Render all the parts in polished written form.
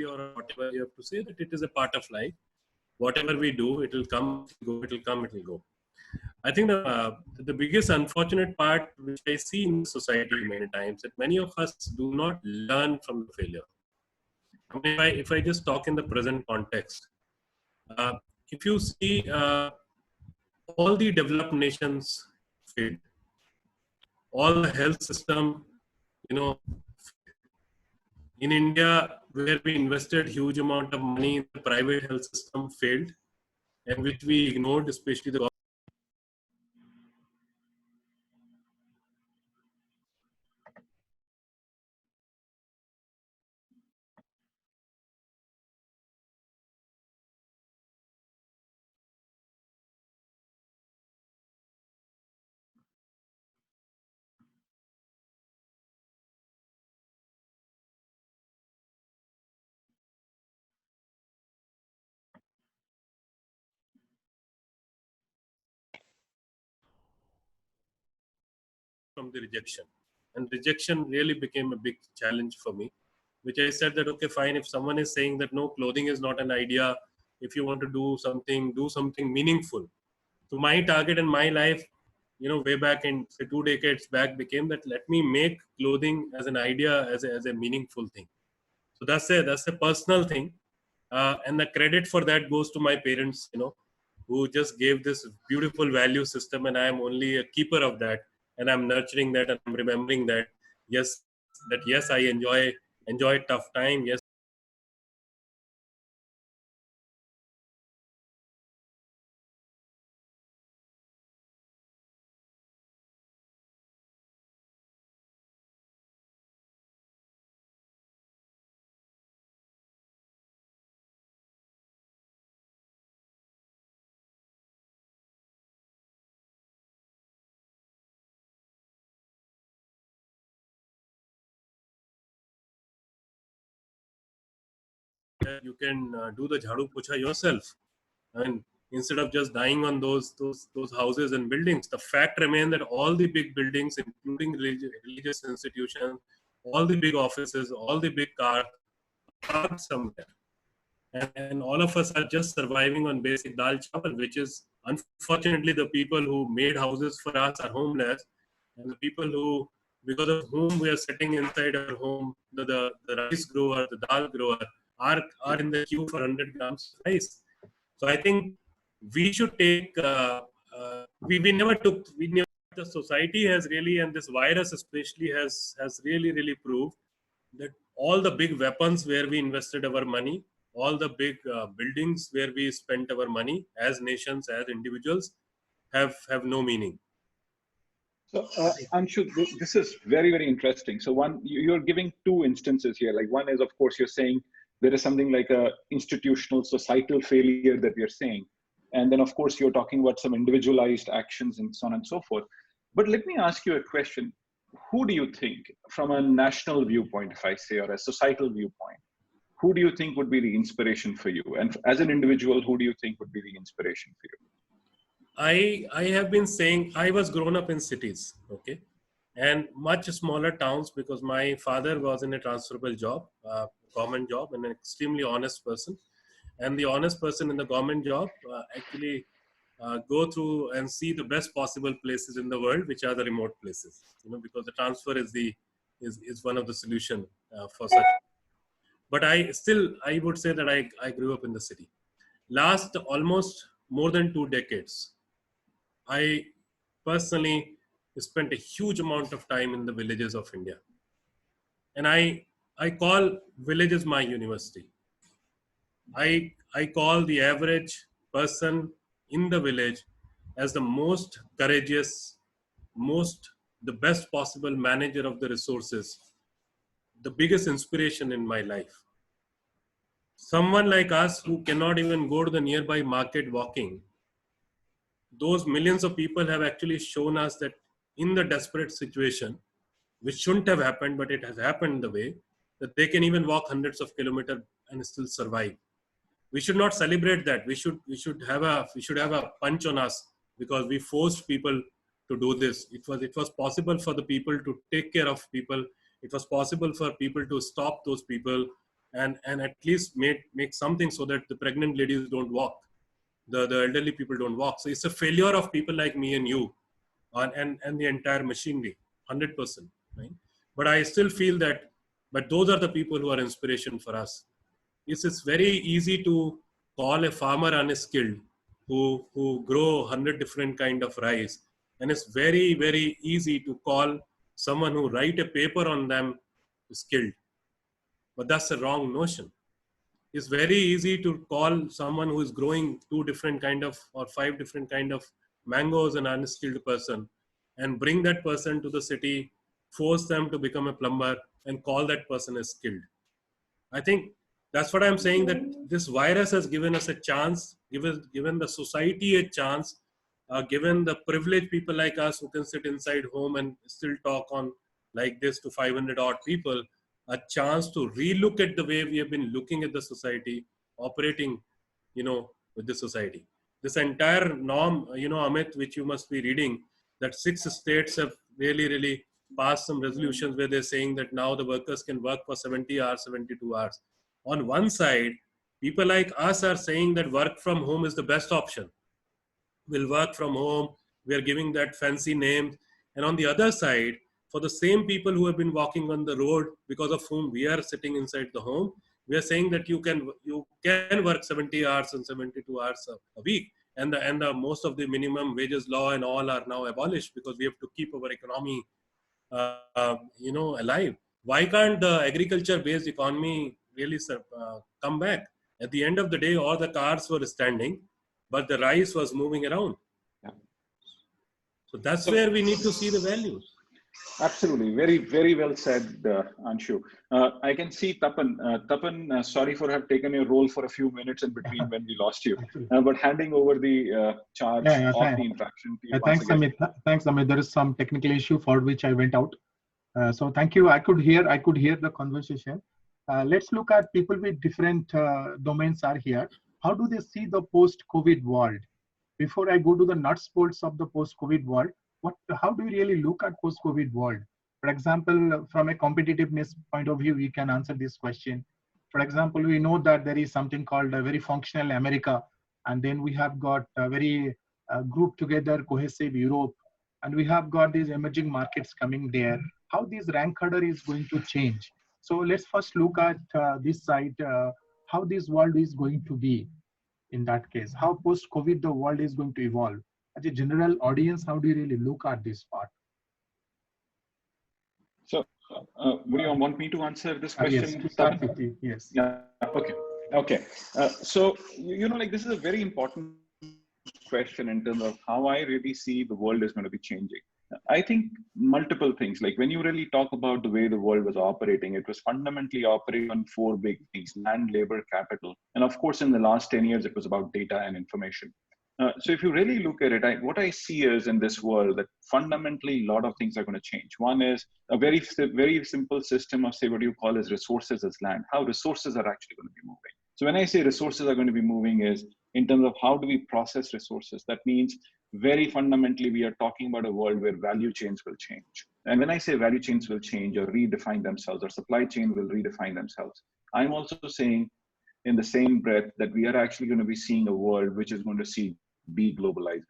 or whatever you have to say, that it is a part of life. Whatever we do, it will come, it will come, it will go. I think the biggest unfortunate part which I see in society many times, that many of us do not learn from the failure. I mean, if I just talk in the present context, uh, if you see all the developed nations failed, all the health system, you know, in India, where we invested huge amount of money in the private health system failed, and which we ignored, especially the from the rejection. And rejection really became a big challenge for me, which I said that, okay, fine, if someone is saying that no, clothing is not an idea, if you want to do something meaningful. So my target in my life, way back in, say, 2 decades back, became that let me make clothing as an idea, as a meaningful thing. So that's a personal thing. And the credit for that goes to my parents, who just gave this beautiful value system, and I am only a keeper of that, and I'm nurturing that, and I'm remembering that yes, I enjoy tough time. Yes, you can do the jhadu pocha yourself. And instead of just dying on those houses and buildings, the fact remains that all the big buildings, including religious institutions, all the big offices, all the big cars, are somewhere. And all of us are just surviving on basic dal chawal, which is, unfortunately, the people who made houses for us are homeless, and the people who, because of whom we are sitting inside our home, the rice grower, the dal grower, are in the queue for 100 grams of rice. So I think we should take. We never took. We never. The society has really, and this virus especially has really proved that all the big weapons where we invested our money, all the big buildings where we spent our money as nations, as individuals, have no meaning. So, Anshu, this is very, very interesting. So, one, you're giving two instances here. Like, one is, of course, you're saying there is something like a institutional, societal failure that we're saying, and then, of course, you're talking about some individualized actions and so on and so forth. But let me ask you a question: who do you think, from a national viewpoint, if I say, or a societal viewpoint, who do you think would be the inspiration for you? And as an individual, who do you think would be the inspiration for you? I have been saying, I was grown up in cities, okay, and much smaller towns, because my father was in a transferable job, government job, and an extremely honest person. And the honest person in the government job actually go through and see the best possible places in the world, which are the remote places, because the transfer is one of the solution for such. But I would say that I grew up in the city. Last almost more than 2 decades, I personally spent a huge amount of time in the villages of India. And I call villages my university. I call the average person in the village as the most courageous, the best possible manager of the resources, the biggest inspiration in my life. Someone like us who cannot even go to the nearby market walking, those millions of people have actually shown us that in the desperate situation, which shouldn't have happened, but it has happened the way that they can even walk hundreds of kilometers and still survive. We should not celebrate that. We should have a punch on us because we forced people to do this. It was possible for the people to take care of people. It was possible for people to stop those people and at least make something so that the pregnant ladies don't walk, the elderly people don't walk. So it's a failure of people like me and you, and the entire machinery, 100%. Right? But I still feel that, but those are the people who are inspiration for us. It's very easy to call a farmer unskilled who grow 100 different kind of rice, and it's very easy to call someone who write a paper on them skilled. But that's a wrong notion. It's very easy to call someone who is growing two different kind of or five different kind of mangoes an unskilled person, and bring that person to the city, force them to become a plumber, and call that person as skilled. I think that's what I'm saying, that this virus has given us a chance, given the society a chance, given the privileged people like us who can sit inside home and still talk on like this to 500 odd people, a chance to relook at the way we have been looking at the society, operating, with the society. This entire norm, Amit, which you must be reading, that 6 states have really passed some resolutions where they're saying that now the workers can work for 70 hours, 72 hours. On one side, people like us are saying that work from home is the best option. We'll work from home. We are giving that fancy name. And on the other side, for the same people who have been walking on the road because of whom we are sitting inside the home, we are saying that you can work 70 hours and 72 hours a week. And the most of the minimum wages law and all are now abolished because we have to keep our economy alive. Why can't the agriculture-based economy really come back? At the end of the day, all the cars were standing, but the rice was moving around. Yeah. So that's where we need to see the values. Absolutely. Very well said, Anshu. I can see Tapan. Tapan, sorry for have taken your role for a few minutes in between when we lost you. But handing over the charge of the interaction to you once thanks, again. Amit. Thanks, Amit. There is some technical issue for which I went out. So thank you. I could hear the conversation. Let's look at people with different domains are here. How do they see the post-COVID world? Before I go to the nuts bolts of the post-COVID world, how do you really look at post-COVID world? For example, from a competitiveness point of view, we can answer this question. For example, we know that there is something called a very functional America, and then we have got a very grouped together cohesive Europe, and we have got these emerging markets coming there. How this rank order is going to change? So let's first look at this side, how this world is going to be in that case, how post-COVID the world is going to evolve. As a general audience, how do you really look at this part? So, would you want me to answer this question? Yes, start with you. Yes. Yeah. Okay. So, like this is a very important question in terms of how I really see the world is going to be changing. I think multiple things. Like when you really talk about the way the world was operating, it was fundamentally operating on four big things: land, labor, capital. And of course, in the last 10 years, it was about data and information. So if you really look at it, what I see is in this world that fundamentally a lot of things are going to change. One is a very simple system of, say, what you call as resources as land, how resources are actually going to be moving. So when I say resources are going to be moving is in terms of how do we process resources. That means very fundamentally, we are talking about a world where value chains will change. And when I say value chains will change or redefine themselves, or supply chain will redefine themselves, I'm also saying in the same breath that we are actually going to be seeing a world which is going to see deglobalization.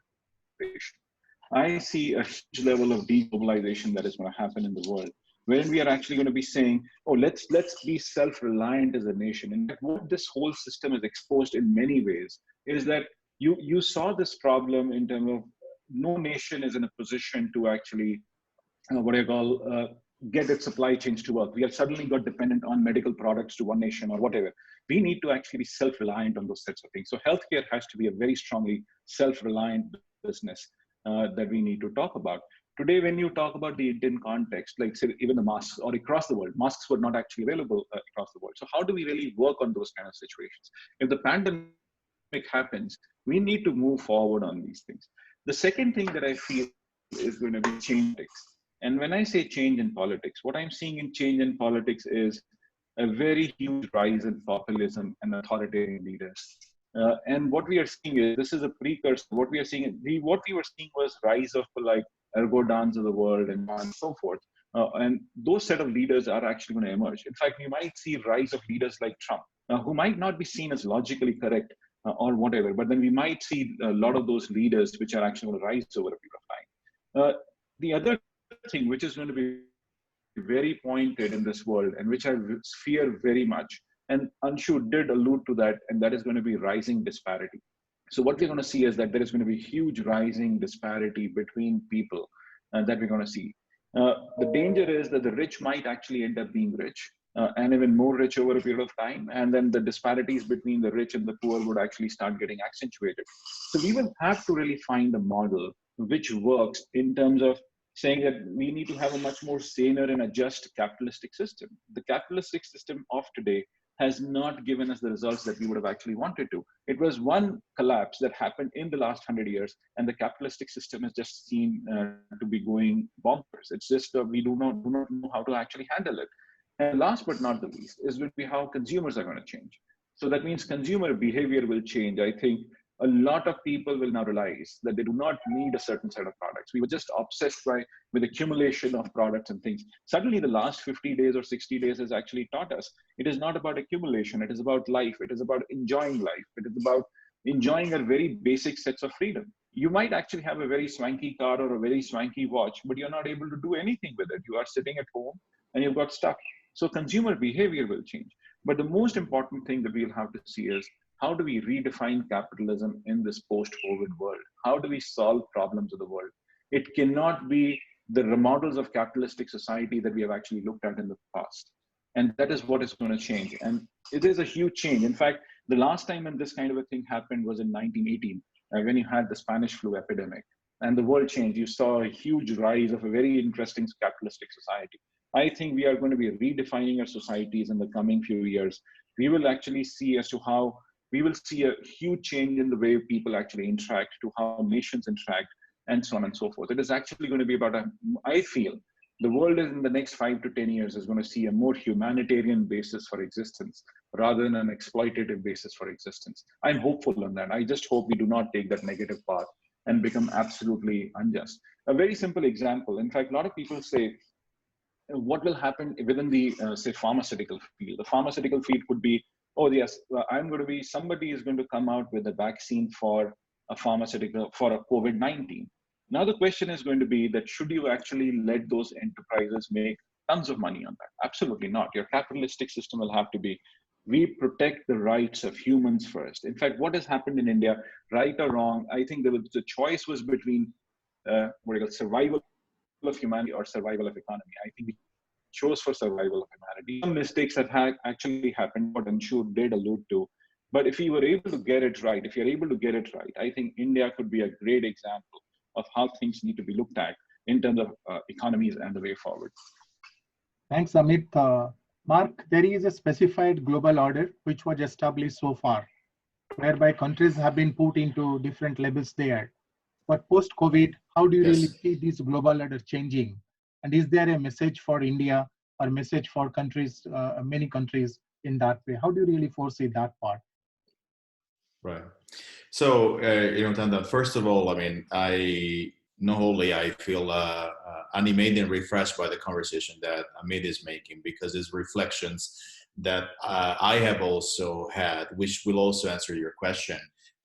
I see a huge level of deglobalization that is going to happen in the world, wherein we are actually going to be saying, oh, let's be self-reliant as a nation. And what this whole system is exposed in many ways is that you saw this problem in terms of no nation is in a position to actually, get its supply chains to work. We have suddenly got dependent on medical products to one nation or whatever. We need to actually be self-reliant on those sets of things. So healthcare has to be a very strongly self-reliant business that we need to talk about. Today, when you talk about the Indian context, like say even the masks or across the world, masks were not actually available across the world. So how do we really work on those kind of situations? If the pandemic happens, we need to move forward on these things. The second thing that I feel is going to be change. And when I say change in politics, what I'm seeing in change in politics is a very huge rise in populism and authoritarian leaders. And what we are seeing is, this is a precursor. What we are seeing, what we were seeing was rise of like Ergodans of the world and so forth. And those set of leaders are actually going to emerge. In fact, we might see rise of leaders like Trump, who might not be seen as logically correct or whatever, but then we might see a lot of those leaders which are actually going to rise over a period of time. The other thing which is going to be very pointed in this world and which I fear very much, and Anshu did allude to that, and that is going to be rising disparity. So what we're going to see is that there is going to be huge rising disparity between people that we're going to see. The danger is that the rich might actually end up being rich and even more rich over a period of time. And then the disparities between the rich and the poor would actually start getting accentuated. So we will have to really find a model which works in terms of saying that we need to have a much more saner and a just capitalistic system. The capitalistic system of today has not given us the results that we would have actually wanted to. It was one collapse that happened in the last 100 years, and the capitalistic system has just seen to be going bonkers. It's just we do not know how to actually handle it. And last but not the least is going to be how consumers are going to change. So that means consumer behavior will change. I think a lot of people will now realize that they do not need a certain set of products. We were just obsessed with accumulation of products and things. Suddenly the last 50 days or 60 days has actually taught us it is not about accumulation. It is about life. It is about enjoying life. It is about enjoying a very basic sets of freedom. You might actually have a very swanky car or a very swanky watch, but you're not able to do anything with it. You are sitting at home and you've got stuck. So consumer behavior will change. But the most important thing that we'll have to see is how do we redefine capitalism in this post-COVID world? How do we solve problems of the world? It cannot be the remodels of capitalistic society that we have actually looked at in the past. And that is what is going to change. And it is a huge change. In fact, the last time when this kind of a thing happened was in 1918, when you had the Spanish flu epidemic. And the world changed. You saw a huge rise of a very interesting capitalistic society. I think we are going to be redefining our societies in the coming few years. We will actually see as to how we will see a huge change in the way people actually interact, to how nations interact, and so on and so forth. It is actually going to be about I feel the world is in the next 5 to 10 years is going to see a more humanitarian basis for existence rather than an exploitative basis for existence. I'm hopeful on that. I just hope we do not take that negative path and become absolutely unjust. A very simple example. In fact, a lot of people say, what will happen within the, say, pharmaceutical field? The pharmaceutical field could be, oh yes, somebody is going to come out with a vaccine for a pharmaceutical, for a COVID-19. Now the question is going to be that should you actually let those enterprises make tons of money on that? Absolutely not. Your capitalistic system will have to be, we protect the rights of humans first. In fact, what has happened in India, right or wrong, I think the choice was between survival of humanity or survival of economy. I think we chose for survival of humanity. Some mistakes that actually happened, what Anshu did allude to. But if we were able to get it right, if you're able to get it right, I think India could be a great example of how things need to be looked at in terms of economies and the way forward. Thanks, Amit. Mark, there is a specified global order which was established so far, whereby countries have been put into different levels there. But post-COVID, how do you really see this global order changing? And is there a message for India or message for countries, many countries in that way? How do you really foresee that part? Right. So, Tanda, first of all, I mean, I feel animated and refreshed by the conversation that Amit is making, because it's reflections that I have also had, which will also answer your question.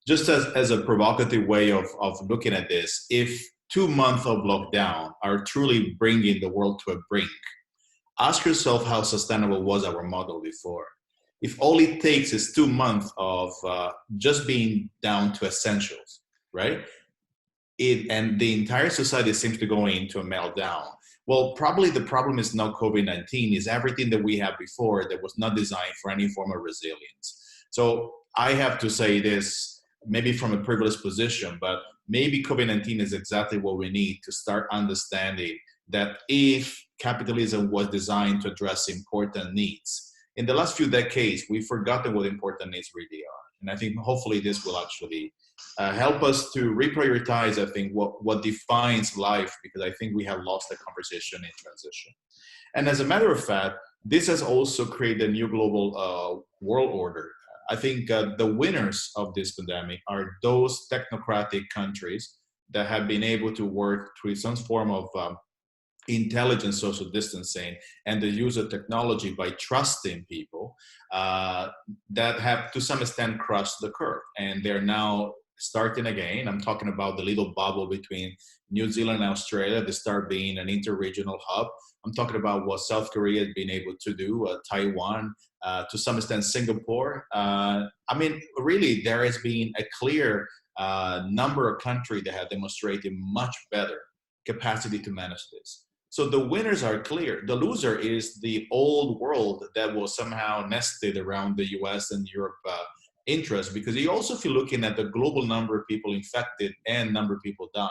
Just as a provocative way of looking at this, if 2 months of lockdown are truly bringing the world to a brink, ask yourself how sustainable was our model before. If all it takes is 2 months of just being down to essentials, right? And the entire society seems to go into a meltdown. Well, probably the problem is not COVID-19, is everything that we had before that was not designed for any form of resilience. So I have to say this, maybe from a privileged position, but maybe COVID-19 is exactly what we need to start understanding that if capitalism was designed to address important needs, in the last few decades, we've forgotten what important needs really are. And I think hopefully this will actually help us to reprioritize, I think, what defines life, because I think we have lost the conversation in transition. And as a matter of fact, this has also created a new global world order. I think the winners of this pandemic are those technocratic countries that have been able to work through some form of intelligent social distancing and the use of technology by trusting people that have to some extent crushed the curve, and they're now starting again. I'm talking about the little bubble between New Zealand and Australia. They start being an interregional hub. I'm talking about what South Korea has been able to do, Taiwan, to some extent Singapore. I mean, really, there has been a clear number of countries that have demonstrated much better capacity to manage this. So the winners are clear. The loser is the old world that was somehow nested around the US and Europe interest, because you also, if you're looking at the global number of people infected and number of people dying,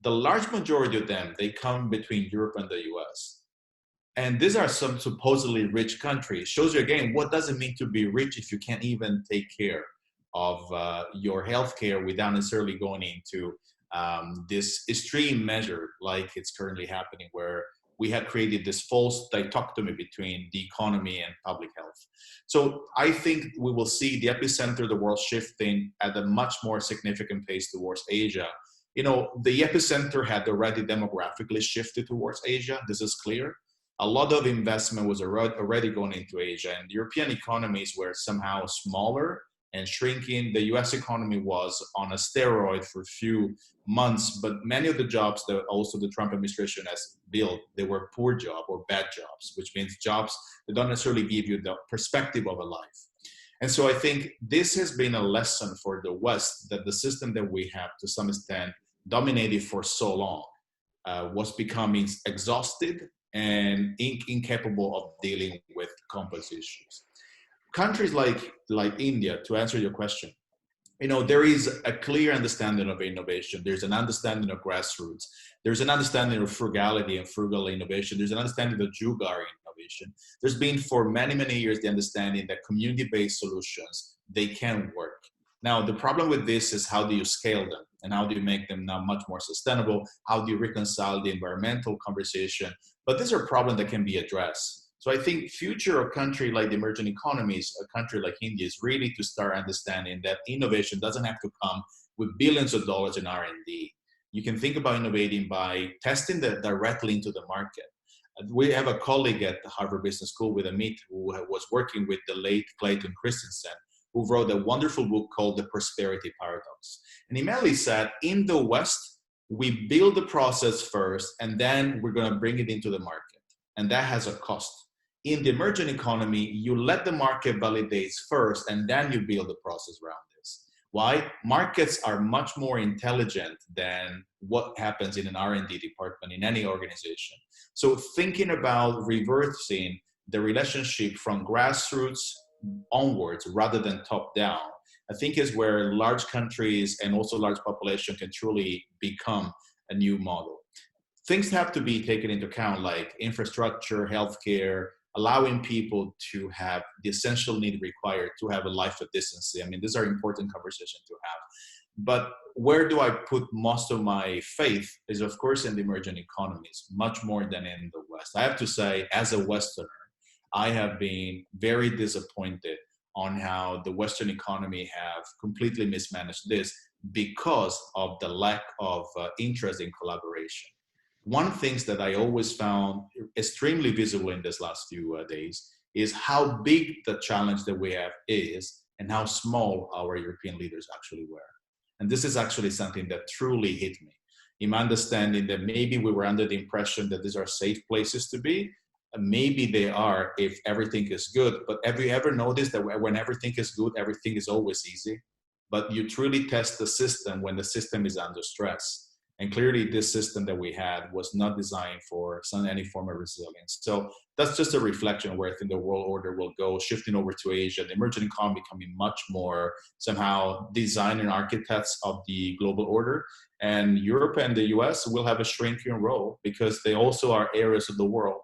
the large majority of them, they come between Europe and the US. And these are some supposedly rich countries. Shows you again, what does it mean to be rich if you can't even take care of your healthcare without necessarily going into this extreme measure like it's currently happening, where we have created this false dichotomy between the economy and public health. So I think we will see the epicenter of the world shifting at a much more significant pace towards Asia. You know, the epicenter had already demographically shifted towards Asia. This is clear. A lot of investment was already going into Asia, and European economies were somehow smaller and shrinking. The US economy was on a steroid for a few months, but many of the jobs that also the Trump administration has built, they were poor jobs or bad jobs, which means jobs that don't necessarily give you the perspective of a life. And so I think this has been a lesson for the West, that the system that we have to some extent dominated for so long was becoming exhausted and incapable of dealing with complex issues. Countries like India, to answer your question, you know, there is a clear understanding of innovation. There's an understanding of grassroots. There's an understanding of frugality and frugal innovation. There's an understanding of jugaad innovation. There's been for many, many years the understanding that community-based solutions, they can work. Now, the problem with this is, how do you scale them? And how do you make them now much more sustainable? How do you reconcile the environmental conversation? But these are problems that can be addressed. So I think future of a country like the emerging economies, a country like India, is really to start understanding that innovation doesn't have to come with billions of dollars in R&D. You can think about innovating by testing that directly into the market. We have a colleague at the Harvard Business School with Amit, who was working with the late Clayton Christensen, who wrote a wonderful book called The Prosperity Paradox. And he mainly said, in the West, we build the process first, and then we're going to bring it into the market. And that has a cost. In the emerging economy, you let the market validate first, and then you build the process around this. Why? Markets are much more intelligent than what happens in an R&D department in any organization. So thinking about reversing the relationship from grassroots onwards rather than top down, I think is where large countries and also large population can truly become a new model. Things have to be taken into account, like infrastructure, healthcare, allowing people to have the essential need required to have a life of decency. I mean, these are important conversations to have. But where do I put most of my faith is, of course, in the emerging economies, much more than in the West. I have to say, as a Westerner, I have been very disappointed on how the Western economy have completely mismanaged this because of the lack of interest in collaboration. One thing that I always found extremely visible in this last few days is how big the challenge that we have is and how small our European leaders actually were. And this is actually something that truly hit me. In my understanding that maybe we were under the impression that these are safe places to be. Maybe they are if everything is good, but have you ever noticed that when everything is good, everything is always easy? But you truly test the system when the system is under stress. And clearly this system that we had was not designed for any form of resilience. So that's just a reflection of where I think the world order will go, shifting over to Asia, the emerging economy becoming much more somehow design and architects of the global order. And Europe and the US will have a shrinking role because they also are areas of the world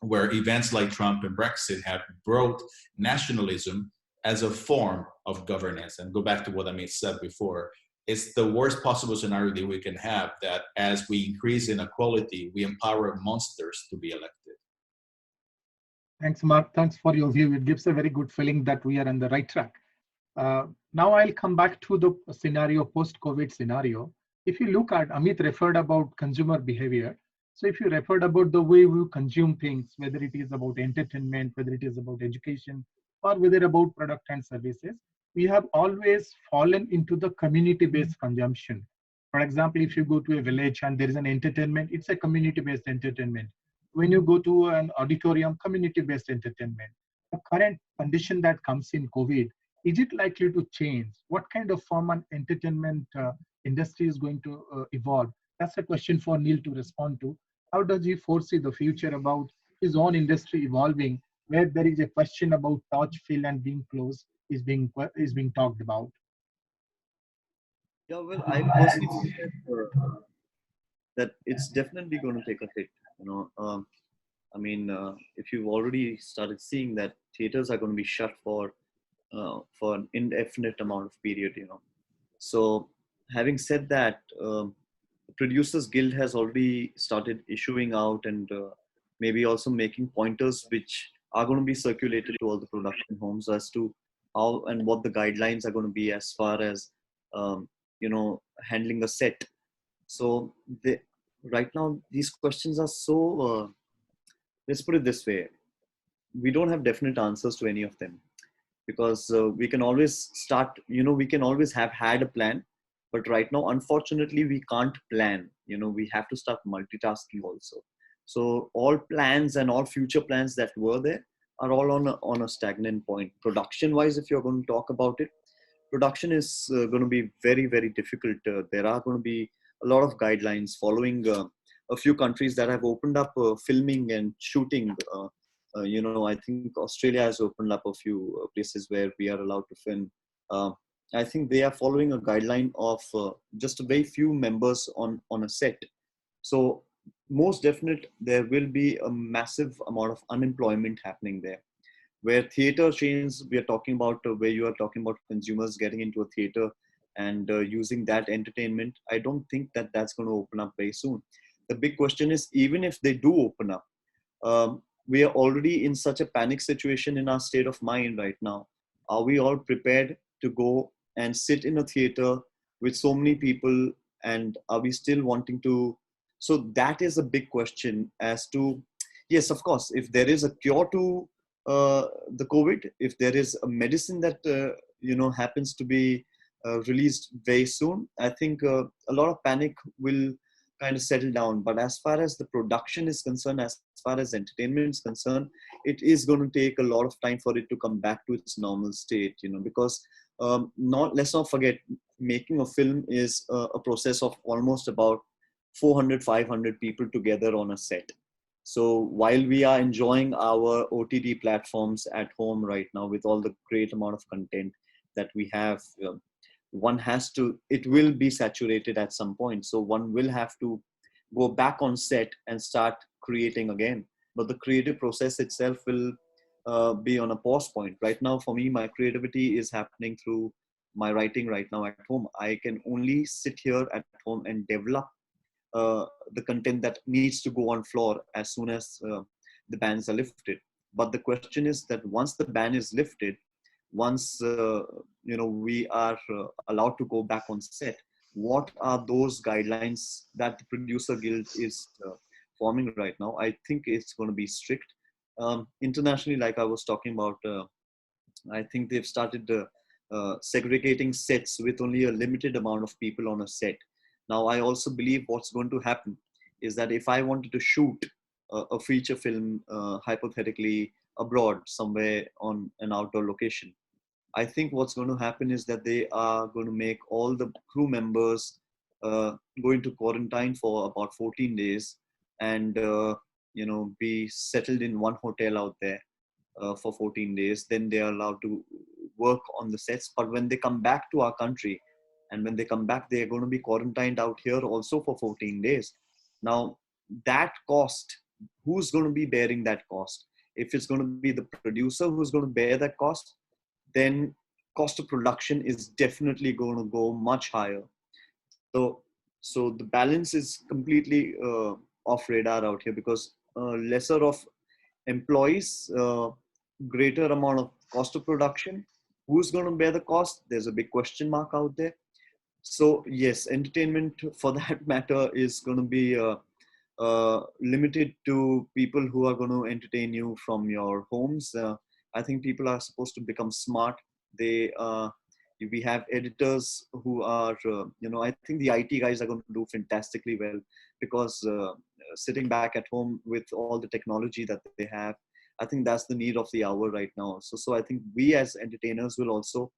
where events like Trump and Brexit have brought nationalism as a form of governance. And go back to what Amit said before, it's the worst possible scenario that we can have, that as we increase inequality, we empower monsters to be elected. Thanks, Mark. Thanks for your view. It gives a very good feeling that we are on the right track. Now I'll come back to the scenario, post-COVID scenario. If you look at, Amit referred about consumer behavior. So if you referred about the way we consume things, whether it is about entertainment, whether it is about education, or whether about product and services, we have always fallen into the community-based consumption. For example, if you go to a village and there is an entertainment, it's a community-based entertainment. When you go to an auditorium, community-based entertainment. The current condition that comes in COVID, is it likely to change? What kind of form and entertainment industry is going to evolve? That's a question for Neil to respond to. How does he foresee the future about his own industry evolving, where there is a question about touch, feel, and being close is being talked about? Yeah, well, I personally feel that it's definitely going to take a hit. I mean, if you've already started seeing that theaters are going to be shut for an indefinite amount of period, So, having said that, the Producers Guild has already started issuing out and maybe also making pointers which are going to be circulated to all the production homes as to how and what the guidelines are going to be as far as um, handling a set. So right now these questions are so let's put it this way, we don't have definite answers to any of them, because we can always start, we can always have had a plan, but right now unfortunately we can't plan. We have to start multitasking also. So all plans and all future plans that were there are all on a stagnant point. Production wise, if you're going to talk about it, production is going to be very, very difficult. There are going to be a lot of guidelines following a few countries that have opened up filming and shooting. I think Australia has opened up a few places where we are allowed to film. I think they are following a guideline of just a very few members on a set. So most definite, there will be a massive amount of unemployment happening there. Where theater chains, we are talking about where you are talking about consumers getting into a theater and using that entertainment, I don't think that that's going to open up very soon. The big question is, even if they do open up, we are already in such a panic situation in our state of mind right now. Are we all prepared to go and sit in a theater with so many people, and are we still wanting to? So that is a big question as to, yes, of course, if there is a cure to the COVID, if there is a medicine that happens to be released very soon, I think a lot of panic will kind of settle down. But as far as the production is concerned, as far as entertainment is concerned, it is going to take a lot of time for it to come back to its normal state, because let's not forget, making a film is a process of almost about 400, 500 people together on a set. So while we are enjoying our OTT platforms at home right now with all the great amount of content that we have, one has to, it will be saturated at some point. So one will have to go back on set and start creating again. But the creative process itself will be on a pause point. Right now, for me, my creativity is happening through my writing right now at home. I can only sit here at home and develop the content that needs to go on floor as soon as the bans are lifted. But the question is that once the ban is lifted, once we are allowed to go back on set, what are those guidelines that the producer guild is forming right now? I think it's going to be strict. Internationally, like I was talking about, I think they've started segregating sets with only a limited amount of people on a set. Now, I also believe what's going to happen is that if I wanted to shoot a feature film, hypothetically abroad, somewhere on an outdoor location, I think what's going to happen is that they are going to make all the crew members go into quarantine for about 14 days and, be settled in one hotel out there for 14 days. Then they are allowed to work on the sets. But when they come back to our country, and when they come back, they are going to be quarantined out here also for 14 days. Now, that cost, who's going to be bearing that cost? If it's going to be the producer who's going to bear that cost, then cost of production is definitely going to go much higher. So the balance is completely off radar out here, because lesser of employees, greater amount of cost of production. Who's going to bear the cost? There's a big question mark out there. So yes, entertainment for that matter is going to be limited to people who are going to entertain you from your homes. I think people are supposed to become smart. They We have editors who are, I think the IT guys are going to do fantastically well, because sitting back at home with all the technology that they have, I think that's the need of the hour right now. So I think we as entertainers will also,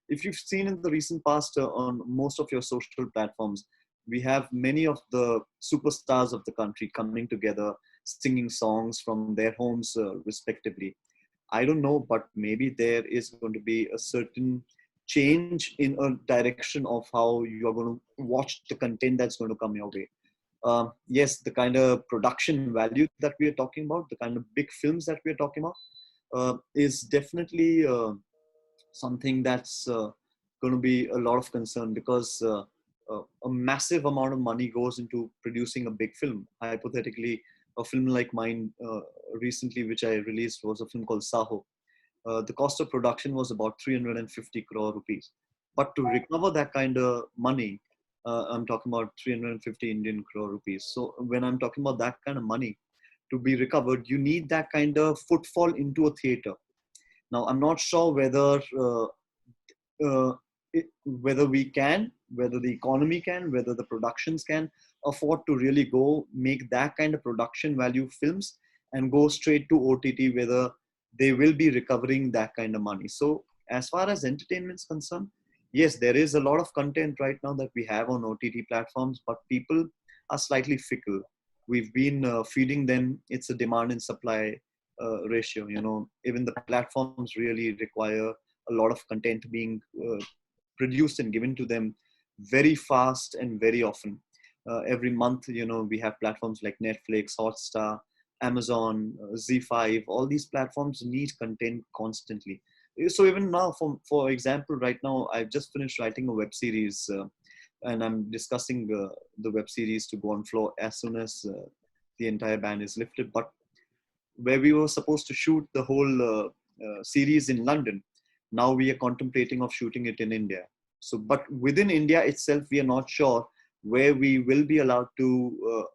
if you've seen in the recent past on most of your social platforms, we have many of the superstars of the country coming together, singing songs from their homes respectively. I don't know, but maybe there is going to be a certain change in a direction of how you are going to watch the content that's going to come your way. Yes, the kind of production value that we are talking about, the kind of big films that we are talking about, is definitely something that's going to be a lot of concern, because a massive amount of money goes into producing a big film. Hypothetically, a film like mine recently, which I released, was a film called Saho. The cost of production was about 350 crore rupees. But to recover that kind of money, I'm talking about 350 Indian crore rupees. So when I'm talking about that kind of money to be recovered, you need that kind of footfall into a theater. Now, I'm not sure uh, whether we can, whether the economy can, whether the productions can afford to really go make that kind of production value films and go straight to OTT, whether they will be recovering that kind of money. So as far as entertainment is concerned, yes, there is a lot of content right now that we have on OTT platforms, but people are slightly fickle. We've been feeding them. It's a demand and supply ratio. Even the platforms really require a lot of content being produced and given to them very fast and very often. Every month, we have platforms like Netflix, Hotstar, Amazon, Z5. All these platforms need content constantly. So even now, for example, right now, I've just finished writing a web series, and I'm discussing the web series to go on floor as soon as the entire ban is lifted. But where we were supposed to shoot the whole series in London, now we are contemplating of shooting it in India. So, but within India itself, we are not sure where we will be allowed to,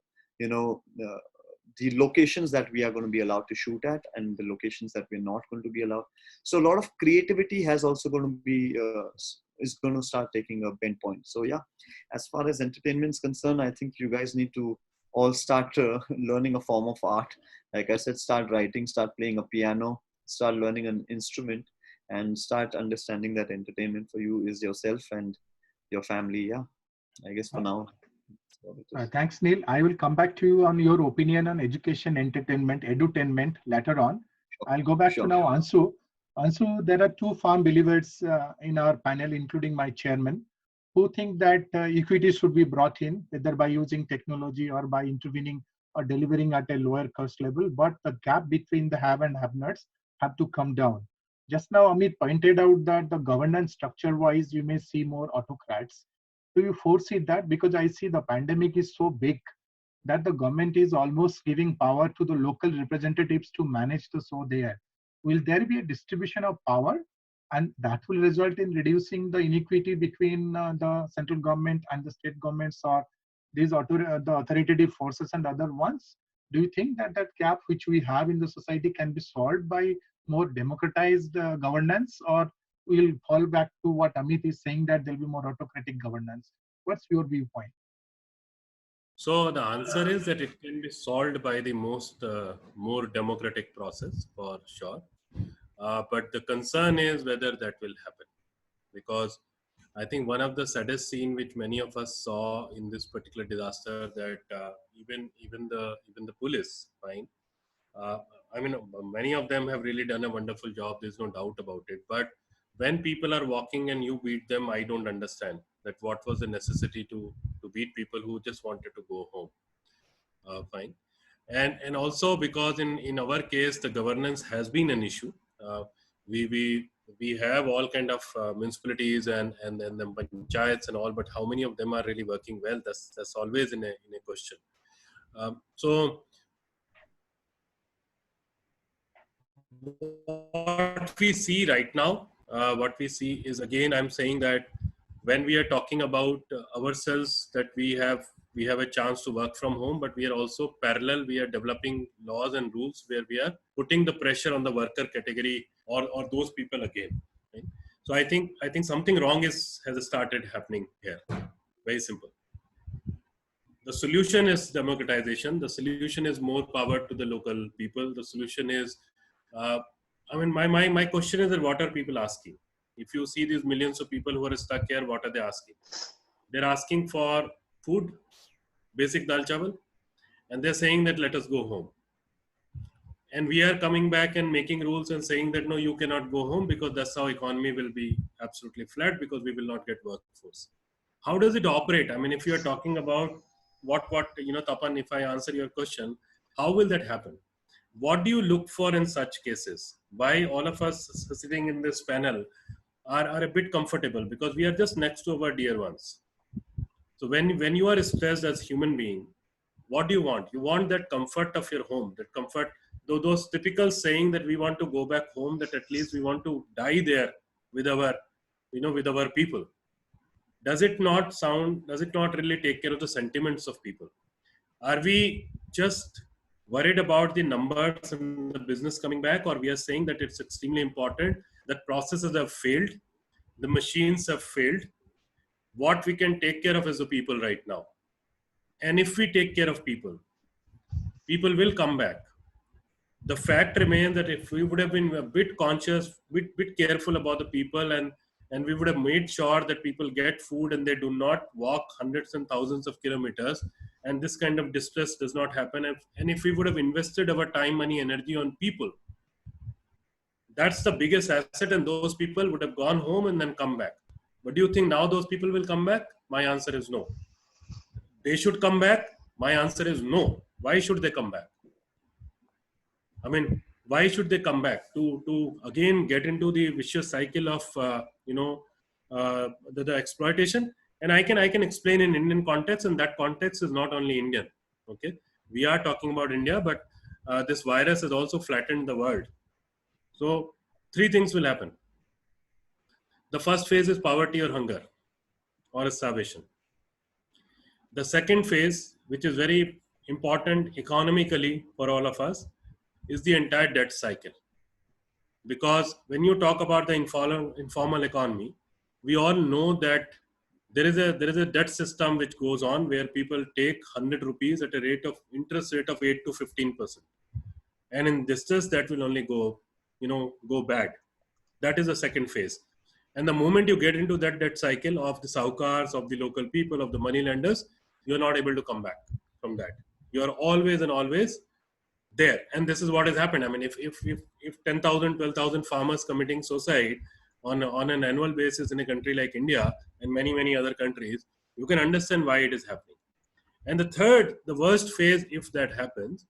the locations that we are going to be allowed to shoot at, and the locations that we're not going to be allowed. So a lot of creativity has also going to be, is going to start taking a bend point. So yeah, as far as entertainment is concerned, I think you guys need to all start learning a form of art. Like I said, start writing, start playing a piano, start learning an instrument, and start understanding that entertainment for you is yourself and your family. Yeah, I guess for now. That's what it is. Thanks, Neil. I will come back to you on your opinion on education, entertainment, edutainment later on. I'll go back to now Anshu. Anshu, there are two firm believers in our panel, including my chairman, who think that equity should be brought in, whether by using technology or by intervening or delivering at a lower cost level, but the gap between the have and have-nots have to come down. Just now, Amit pointed out that the governance structure-wise, you may see more autocrats. Do you foresee that? Because I see the pandemic is so big that the government is almost giving power to the local representatives to manage the show there. Will there be a distribution of power? And that will result in reducing the inequity between the central government and the state governments, or the authoritative forces and other ones? Do you think that that gap which we have in the society can be solved by more democratized governance, or we'll fall back to what Amit is saying, that there'll be more autocratic governance? What's your viewpoint? So the answer is that it can be solved by the more democratic process for sure. But the concern is whether that will happen, because I think one of the saddest scene which many of us saw in this particular disaster, that even the police, fine. Uh, I mean, many of them have really done a wonderful job. There's no doubt about it. But when people are walking and you beat them, I don't understand that what was the necessity to beat people who just wanted to go home. Fine. And also because in our case the governance has been an issue. We have all kind of municipalities and the panchayats and all, but how many of them are really working well? That's always in a question. So what we see right now, what we see is, again, I'm saying that when we are talking about ourselves, that we have we have a chance to work from home, but we are also parallel, we are developing laws and rules where we are putting the pressure on the worker category or those people again. Right? So I think something wrong has started happening here. Very simple. The solution is democratization. The solution is more power to the local people. The solution is, my question is that what are people asking? If you see these millions of people who are stuck here, what are they asking? They're asking for food, basic dal chawal, and they're saying that let us go home. And we are coming back and making rules and saying that no, you cannot go home because that's how economy will be absolutely flat because we will not get workforce. How does it operate? I mean, if you are talking about what Tapan, if I answer your question, how will that happen? What do you look for in such cases? Why all of us sitting in this panel are a bit comfortable because we are just next to our dear ones. So when you are stressed as human being, what do you want? You want that comfort of your home, that comfort, those typical saying that we want to go back home, that at least we want to die there with our, with our people. Does it not really take care of the sentiments of people? Are we just worried about the numbers and the business coming back, or we are saying that it's extremely important that processes have failed, the machines have failed, what we can take care of as the people right now? And if we take care of people, people will come back. The fact remains that if we would have been a bit conscious, bit careful about the people, and we would have made sure that people get food and they do not walk hundreds and thousands of kilometers, and this kind of distress does not happen. And if we would have invested our time, money, energy on people, that's the biggest asset, and those people would have gone home and then come back. But do you think now those people will come back? My answer is no. They should come back? My answer is no. Why should they come back? I mean, why should they come back? To again get into the vicious cycle of the exploitation? And I can explain in Indian context, and that context is not only Indian. Okay, we are talking about India, but this virus has also flattened the world. So three things will happen. The first phase is poverty or hunger or starvation. The second phase, which is very important economically for all of us, is the entire debt cycle. Because when you talk about the informal economy, we all know that there is a debt system which goes on where people take 100 rupees at a interest rate of 8 to 15%. And in this case, that will only go bad. That is the second phase. And the moment you get into that debt cycle of the saukars, of the local people, of the money lenders, you're not able to come back from that. You're always and always there. And this is what has happened. I mean, if 10,000, 12,000 farmers committing suicide on an annual basis in a country like India and many, many other countries, you can understand why it is happening. And the third, the worst phase, if that happens,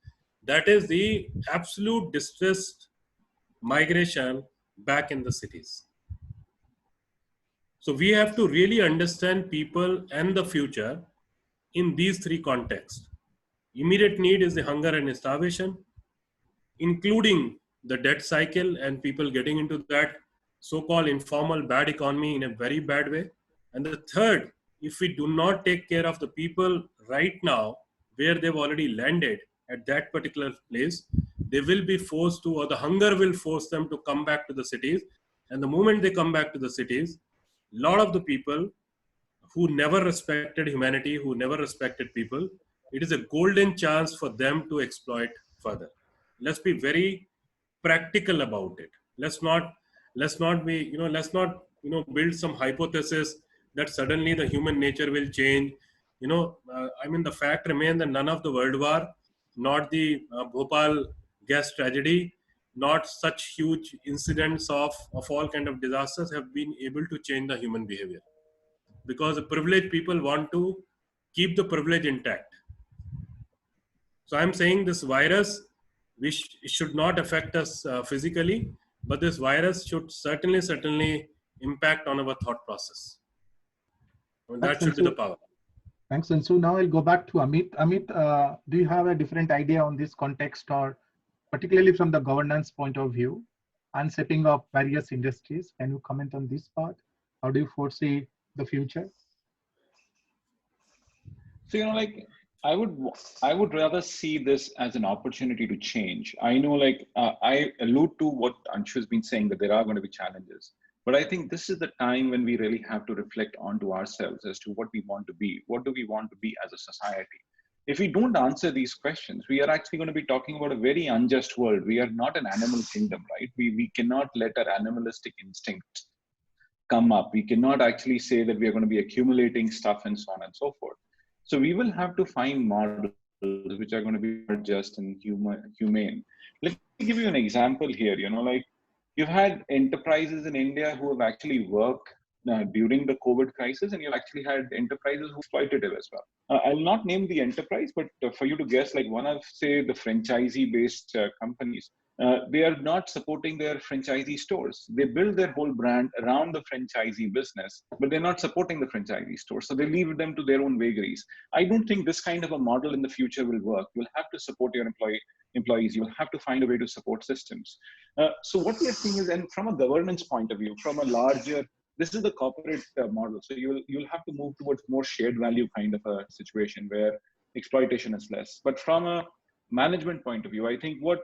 that is the absolute distressed migration back in the cities. So we have to really understand people and the future in these three contexts. Immediate need is the hunger and starvation, including the debt cycle and people getting into that so-called informal bad economy in a very bad way. And the third, if we do not take care of the people right now where they've already landed at that particular place, they will be forced to, or the hunger will force them to come back to the cities. And the moment they come back to the cities, a lot of the people who never respected humanity, who never respected people, it is a golden chance for them to exploit further. Let's be very practical about it. Let's not build some hypothesis that suddenly the human nature will change. The fact remains that none of the World War, not the Bhopal gas tragedy, not such huge incidents of all kind of disasters have been able to change the human behavior. Because the privileged people want to keep the privilege intact. So I'm saying this virus, which should not affect us physically, but this virus should certainly impact on our thought process. And that should be the power. Thanks, Anshu. Now I'll go back to Amit. Amit, do you have a different idea on this context, or particularly from the governance point of view, unsetting of various industries? Can you comment on this part? How do you foresee the future? So, like I would, I would rather see this as an opportunity to change. I know, like I allude to what Anshu has been saying, that there are going to be challenges. But I think this is the time when we really have to reflect onto ourselves as to what we want to be. What do we want to be as a society? If we don't answer these questions, we are actually going to be talking about a very unjust world. We are not an animal kingdom, right? We cannot let our animalistic instincts come up. We cannot actually say that we are going to be accumulating stuff and so on and so forth. So we will have to find models which are going to be more just and humane. Let me give you an example here. Like you've had enterprises in India who have actually worked during the COVID crisis, and you've actually had enterprises who exploitative as well. I'll not name the enterprise, but for you to guess, like one of, say, the franchisee-based companies, they are not supporting their franchisee stores. They build their whole brand around the franchisee business, but they're not supporting the franchisee stores. So they leave them to their own vagaries. I don't think this kind of a model in the future will work. You'll have to support your employees. You'll have to find a way to support systems. So what we are seeing is, and from a governance point of view, from a larger, this is the corporate model. So you'll have to move towards more shared value kind of a situation where exploitation is less. But from a management point of view, I think what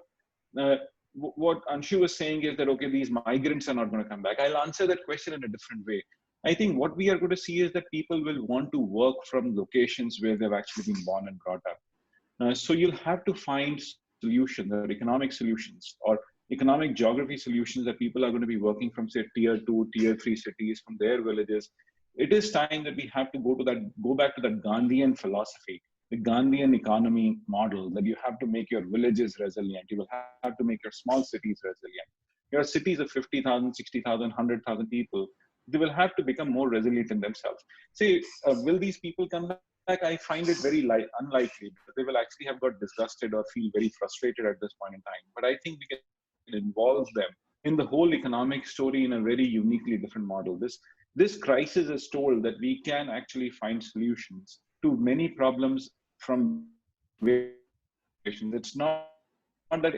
Anshu was saying is that, okay, these migrants are not going to come back. I'll answer that question in a different way. I think what we are going to see is that people will want to work from locations where they've actually been born and brought up. So you'll have to find solutions, or economic solutions, or economic geography solutions, that people are going to be working from, say, tier 2, tier 3 cities, from their villages. It is time that we have to go back to that Gandhian philosophy, the Gandhian economy model, that you have to make your villages resilient. You will have to make your small cities resilient. Your cities of 50,000, 60,000, 100,000 people, they will have to become more resilient in themselves. Say, will these people come back? I find it very unlikely, because they will actually have got disgusted or feel very frustrated at this point in time. But I think we can involve them in the whole economic story in a very uniquely different model. This crisis has told that we can actually find solutions to many problems from various locations. It's not that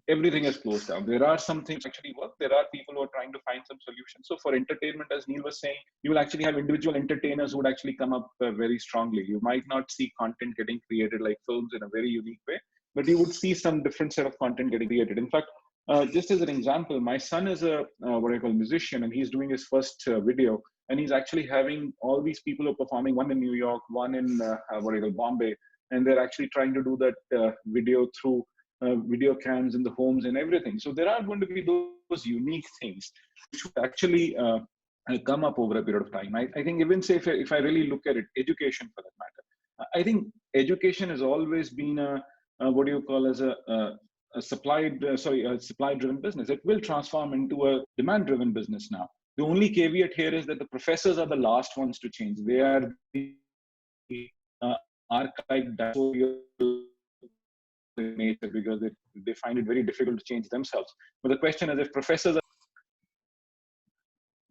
everything is closed down. There are some things actually work. There are people who are trying to find some solutions. So for entertainment, as Neil was saying, you will actually have individual entertainers who would actually come up very strongly. You might not see content getting created like films in a very unique way, but you would see some different set of content getting created. In fact, just as an example, my son is a what I call musician, and he's doing his first video, and he's actually having all these people who are performing, one in New York, one in what I call Bombay, and they're actually trying to do that video through video cams in the homes and everything. So there are going to be those unique things which would actually come up over a period of time. I think, even say, if I really look at it, education for that matter, I think education has always been a what do you call as a supply-driven business. It will transform into a demand-driven business now. The only caveat here is that the professors are the last ones to change. They are the archived dinosaurial nature, because they find it very difficult to change themselves. But the question is, if professors are...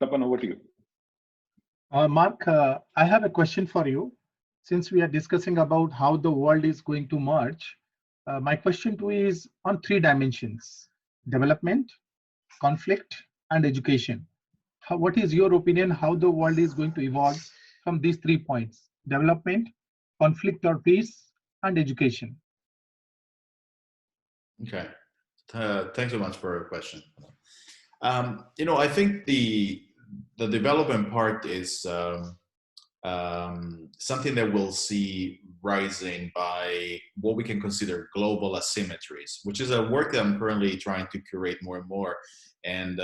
Tapan, over to you. Mark, I have a question for you. Since we are discussing about how the world is going to merge, my question to you is on 3 dimensions: development, conflict, and education. What is your opinion how the world is going to evolve from these 3 points: development, conflict or peace, and education? Okay. Thanks so much for your question. I think the development part is something that we'll see rising by what we can consider global asymmetries, which is a work that I'm currently trying to curate more and more. And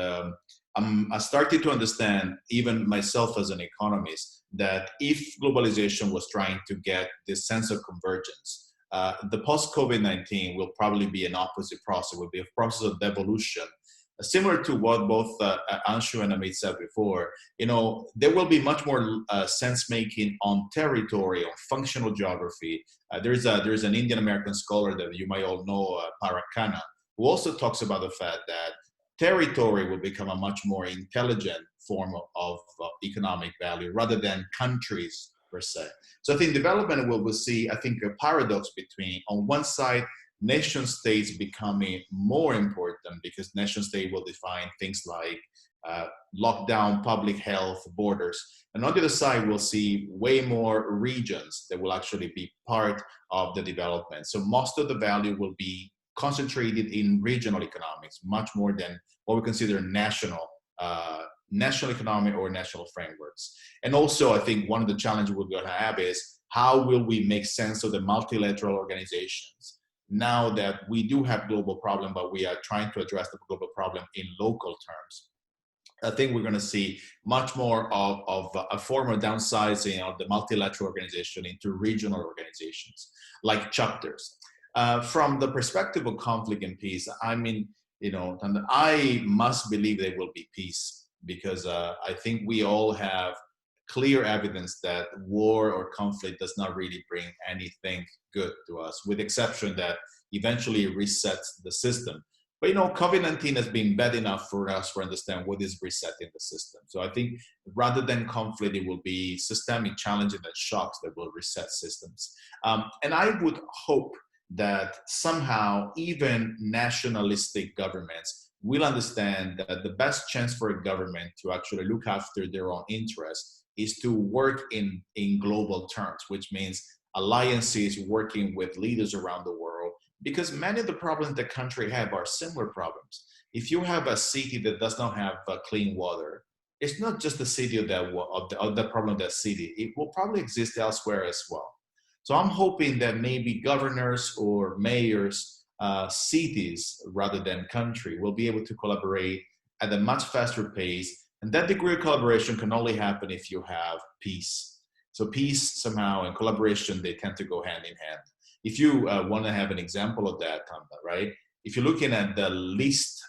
I started to understand, even myself as an economist, that if globalization was trying to get this sense of convergence, the post-COVID-19 will probably be an opposite process. It will be a process of devolution. Similar to what both Anshu and Amit said before, there will be much more sense-making on territory, on functional geography. There's an Indian American scholar that you might all know, Parakana, who also talks about the fact that territory will become a much more intelligent form of economic value rather than countries per se. So I think development will see, I think, a paradox between, on one side, nation states becoming more important because nation state will define things like lockdown, public health, borders. And on the other side, we'll see way more regions that will actually be part of the development. So most of the value will be concentrated in regional economics, much more than what we consider national economic or national frameworks. And also, I think one of the challenges we're going to have is how will we make sense of the multilateral organizations now that we do have global problem, but we are trying to address the global problem in local terms. I think we're going to see much more of a form of downsizing of the multilateral organization into regional organizations, like chapters. From the perspective of conflict and peace, I mean, I must believe there will be peace, because I think we all have clear evidence that war or conflict does not really bring anything good to us, with exception that eventually resets the system. But COVID-19 has been bad enough for us to understand what is resetting the system. So I think rather than conflict, it will be systemic challenges and shocks that will reset systems. And I would hope that somehow even nationalistic governments will understand that the best chance for a government to actually look after their own interests is to work in global terms, which means alliances, working with leaders around the world, because many of the problems the country have are similar problems. If you have a city that does not have clean water, it's not just the city of the problem of that city. It will probably exist elsewhere as well. So I'm hoping that maybe governors or mayors, cities rather than country, will be able to collaborate at a much faster pace. And that degree of collaboration can only happen if you have peace. So peace somehow and collaboration, they tend to go hand in hand. If you want to have an example of that, right? If you're looking at the least,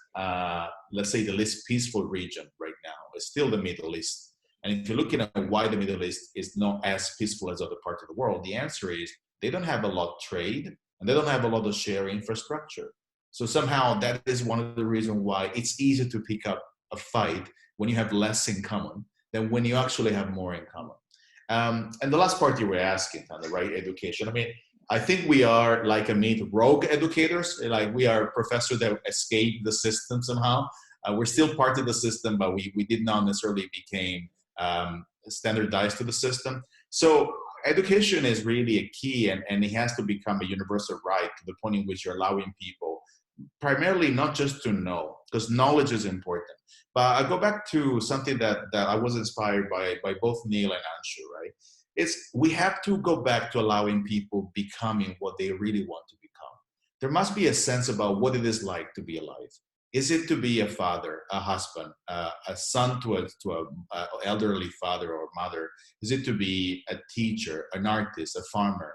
let's say the least peaceful region right now, it's still the Middle East. And if you're looking at why the Middle East is not as peaceful as other parts of the world, the answer is they don't have a lot of trade and they don't have a lot of shared infrastructure. So somehow that is one of the reasons why it's easier to pick up a fight when you have less in common than when you actually have more in common. And the last part you were asking, right? Education. I mean, I think we are, like Amit, rogue educators. Like we are professors that escaped the system somehow. We're still part of the system, but we did not necessarily became standardized to the system. So education is really a key, and it has to become a universal right to the point in which you're allowing people primarily not just to know, because knowledge is important. But I go back to something that I was inspired by both Neil and Anshu, right? We have to go back to allowing people becoming what they really want to become. There must be a sense about what it is like to be alive. Is it to be a father, a husband, a son to a elderly father or mother? Is it to be a teacher, an artist, a farmer?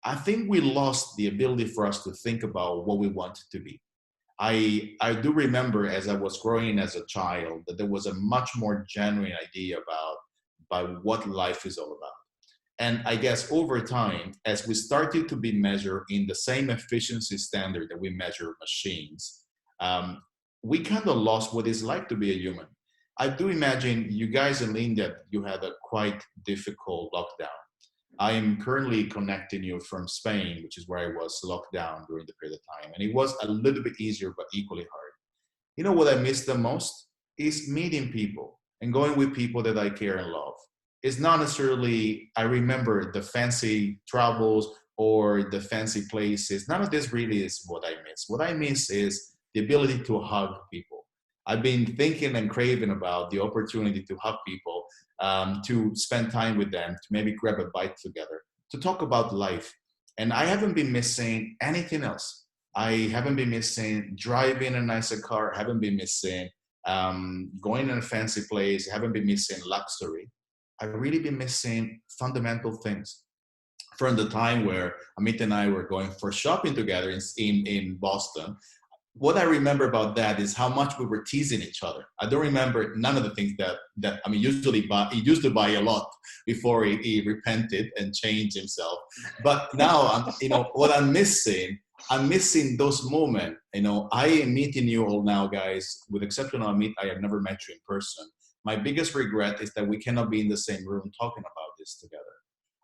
I think we lost the ability for us to think about what we wanted to be. I do remember as I was growing as a child that there was a much more genuine idea about what life is all about. And I guess over time, as we started to be measured in the same efficiency standard that we measure machines, we kind of lost what it's like to be a human. I do imagine you guys in India, you had a quite difficult lockdown. I am currently connecting you from Spain, which is where I was locked down during the period of time. And it was a little bit easier, but equally hard. You know what I miss the most is meeting people and going with people that I care and love. It's not necessarily, I remember the fancy travels or the fancy places. None of this really is what I miss. What I miss is the ability to hug people. I've been thinking and craving about the opportunity to hug people, to spend time with them, to maybe grab a bite together, to talk about life. And I haven't been missing anything else. I haven't been missing driving a nicer car, haven't been missing going in a fancy place, haven't been missing luxury. I've really been missing fundamental things. From the time where Amit and I were going for shopping together in Boston, what I remember about that is how much we were teasing each other. I don't remember none of the things that I mean, he used to buy a lot before he repented and changed himself. But now, what I'm missing those moments. I am meeting you all now, guys, with exception of Amit, I have never met you in person. My biggest regret is that we cannot be in the same room talking about this together.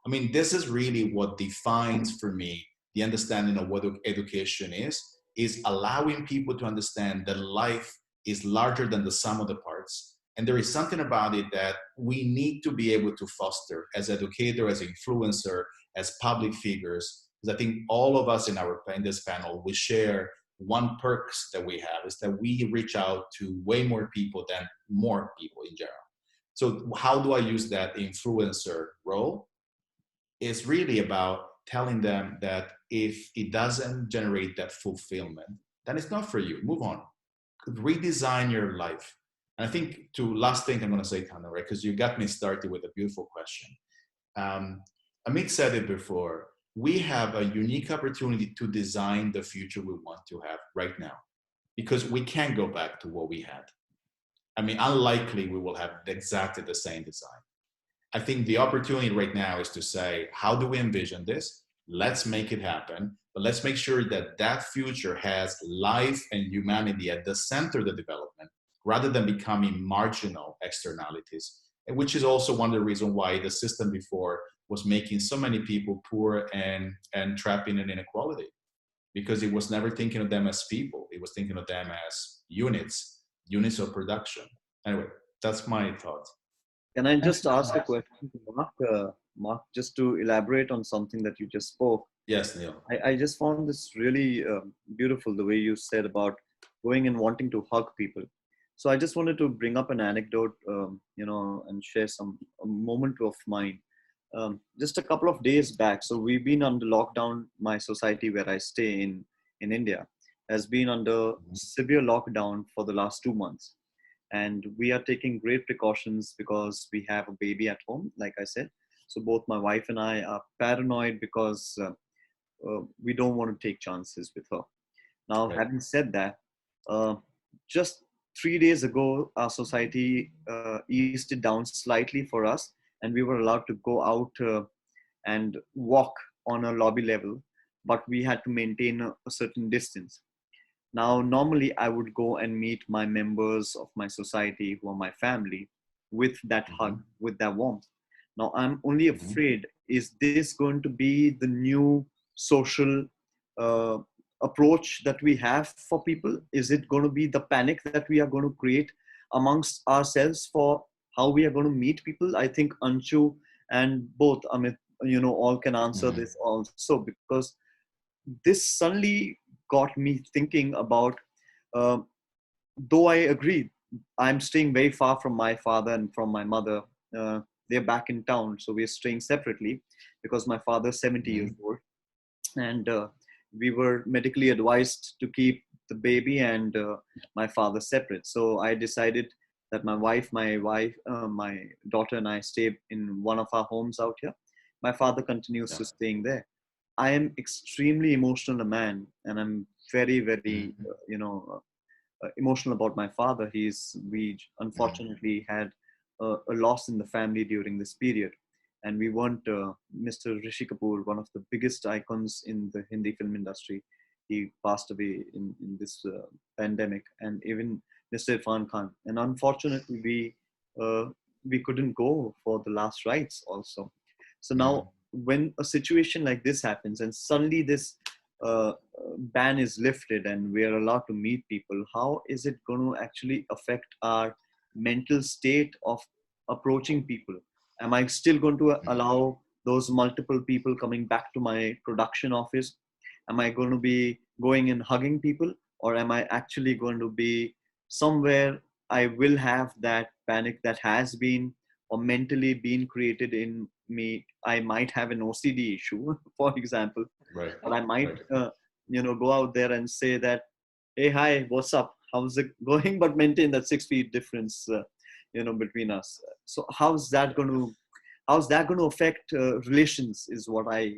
I mean, this is really what defines for me the understanding of what education is allowing people to understand that life is larger than the sum of the parts. And there is something about it that we need to be able to foster as educator, as influencer, as public figures. Because I think all of us in this panel, we share one perks that we have is that we reach out to way more people than more people in general. So how do I use that influencer role? It's really about telling them that if it doesn't generate that fulfillment, then it's not for you. Move on. Redesign your life. And I think last thing I'm going to say, Tana, right? Because you got me started with a beautiful question. Amit said it before. We have a unique opportunity to design the future we want to have right now, because we can't go back to what we had. I mean, unlikely we will have exactly the same design. I think the opportunity right now is to say, how do we envision this? Let's make it happen, but let's make sure that that future has life and humanity at the center of the development, rather than becoming marginal externalities, which is also one of the reasons why the system before was making so many people poor and trapping in inequality, because it was never thinking of them as people. It was thinking of them as units of production. Anyway, that's my thought. Can I just ask a question to Mark? Mark, just to elaborate on something that you just spoke. Yes, Neil. I just found this really beautiful, the way you said about going and wanting to hug people. So I just wanted to bring up an anecdote, and share a moment of mine. Just a couple of days back, so we've been under lockdown. My society where I stay in India has been under severe lockdown for the last 2 months. And we are taking great precautions because we have a baby at home, like I said. So both my wife and I are paranoid because we don't want to take chances with her. Now, Right. having said that, just 3 days ago, our society eased it down slightly for us, and we were allowed to go out and walk on a lobby level, but we had to maintain a certain distance. Now, normally I would go and meet my members of my society who are my family with that hug, with that warmth. Now, I'm only afraid, is this going to be the new social approach that we have for people? Is it going to be the panic that we are going to create amongst ourselves for how we are going to meet people? I think Anshu and both Amit, all can answer this also, because this suddenly got me thinking about, though I agree, I'm staying very far from my father and from my mother. They're back in town, so we're staying separately because my father's 70 years old. And we were medically advised to keep the baby and my father separate. So I decided that my daughter and I stay in one of our homes out here. My father continues to staying there. I am extremely emotional a man, and I'm very, very, emotional about my father. We unfortunately had a loss in the family during this period. And we want Mr. Rishi Kapoor, one of the biggest icons in the Hindi film industry. He passed away in this pandemic, and even Mr. Irfan Khan. And unfortunately, we couldn't go for the last rites also. So now, when a situation like this happens and suddenly this ban is lifted and we are allowed to meet people, how is it going to actually affect our mental state of approaching people? Am I still going to allow those multiple people coming back to my production office? Am I going to be going and hugging people? Or am I actually going to be somewhere I will have that panic that has been or mentally been created in me? I might have an OCD issue, for example. Right. But I might, go out there and say that, hey, hi, what's up? How's it going? But maintain that 6 feet difference, between us. So how's that going to affect relations is what I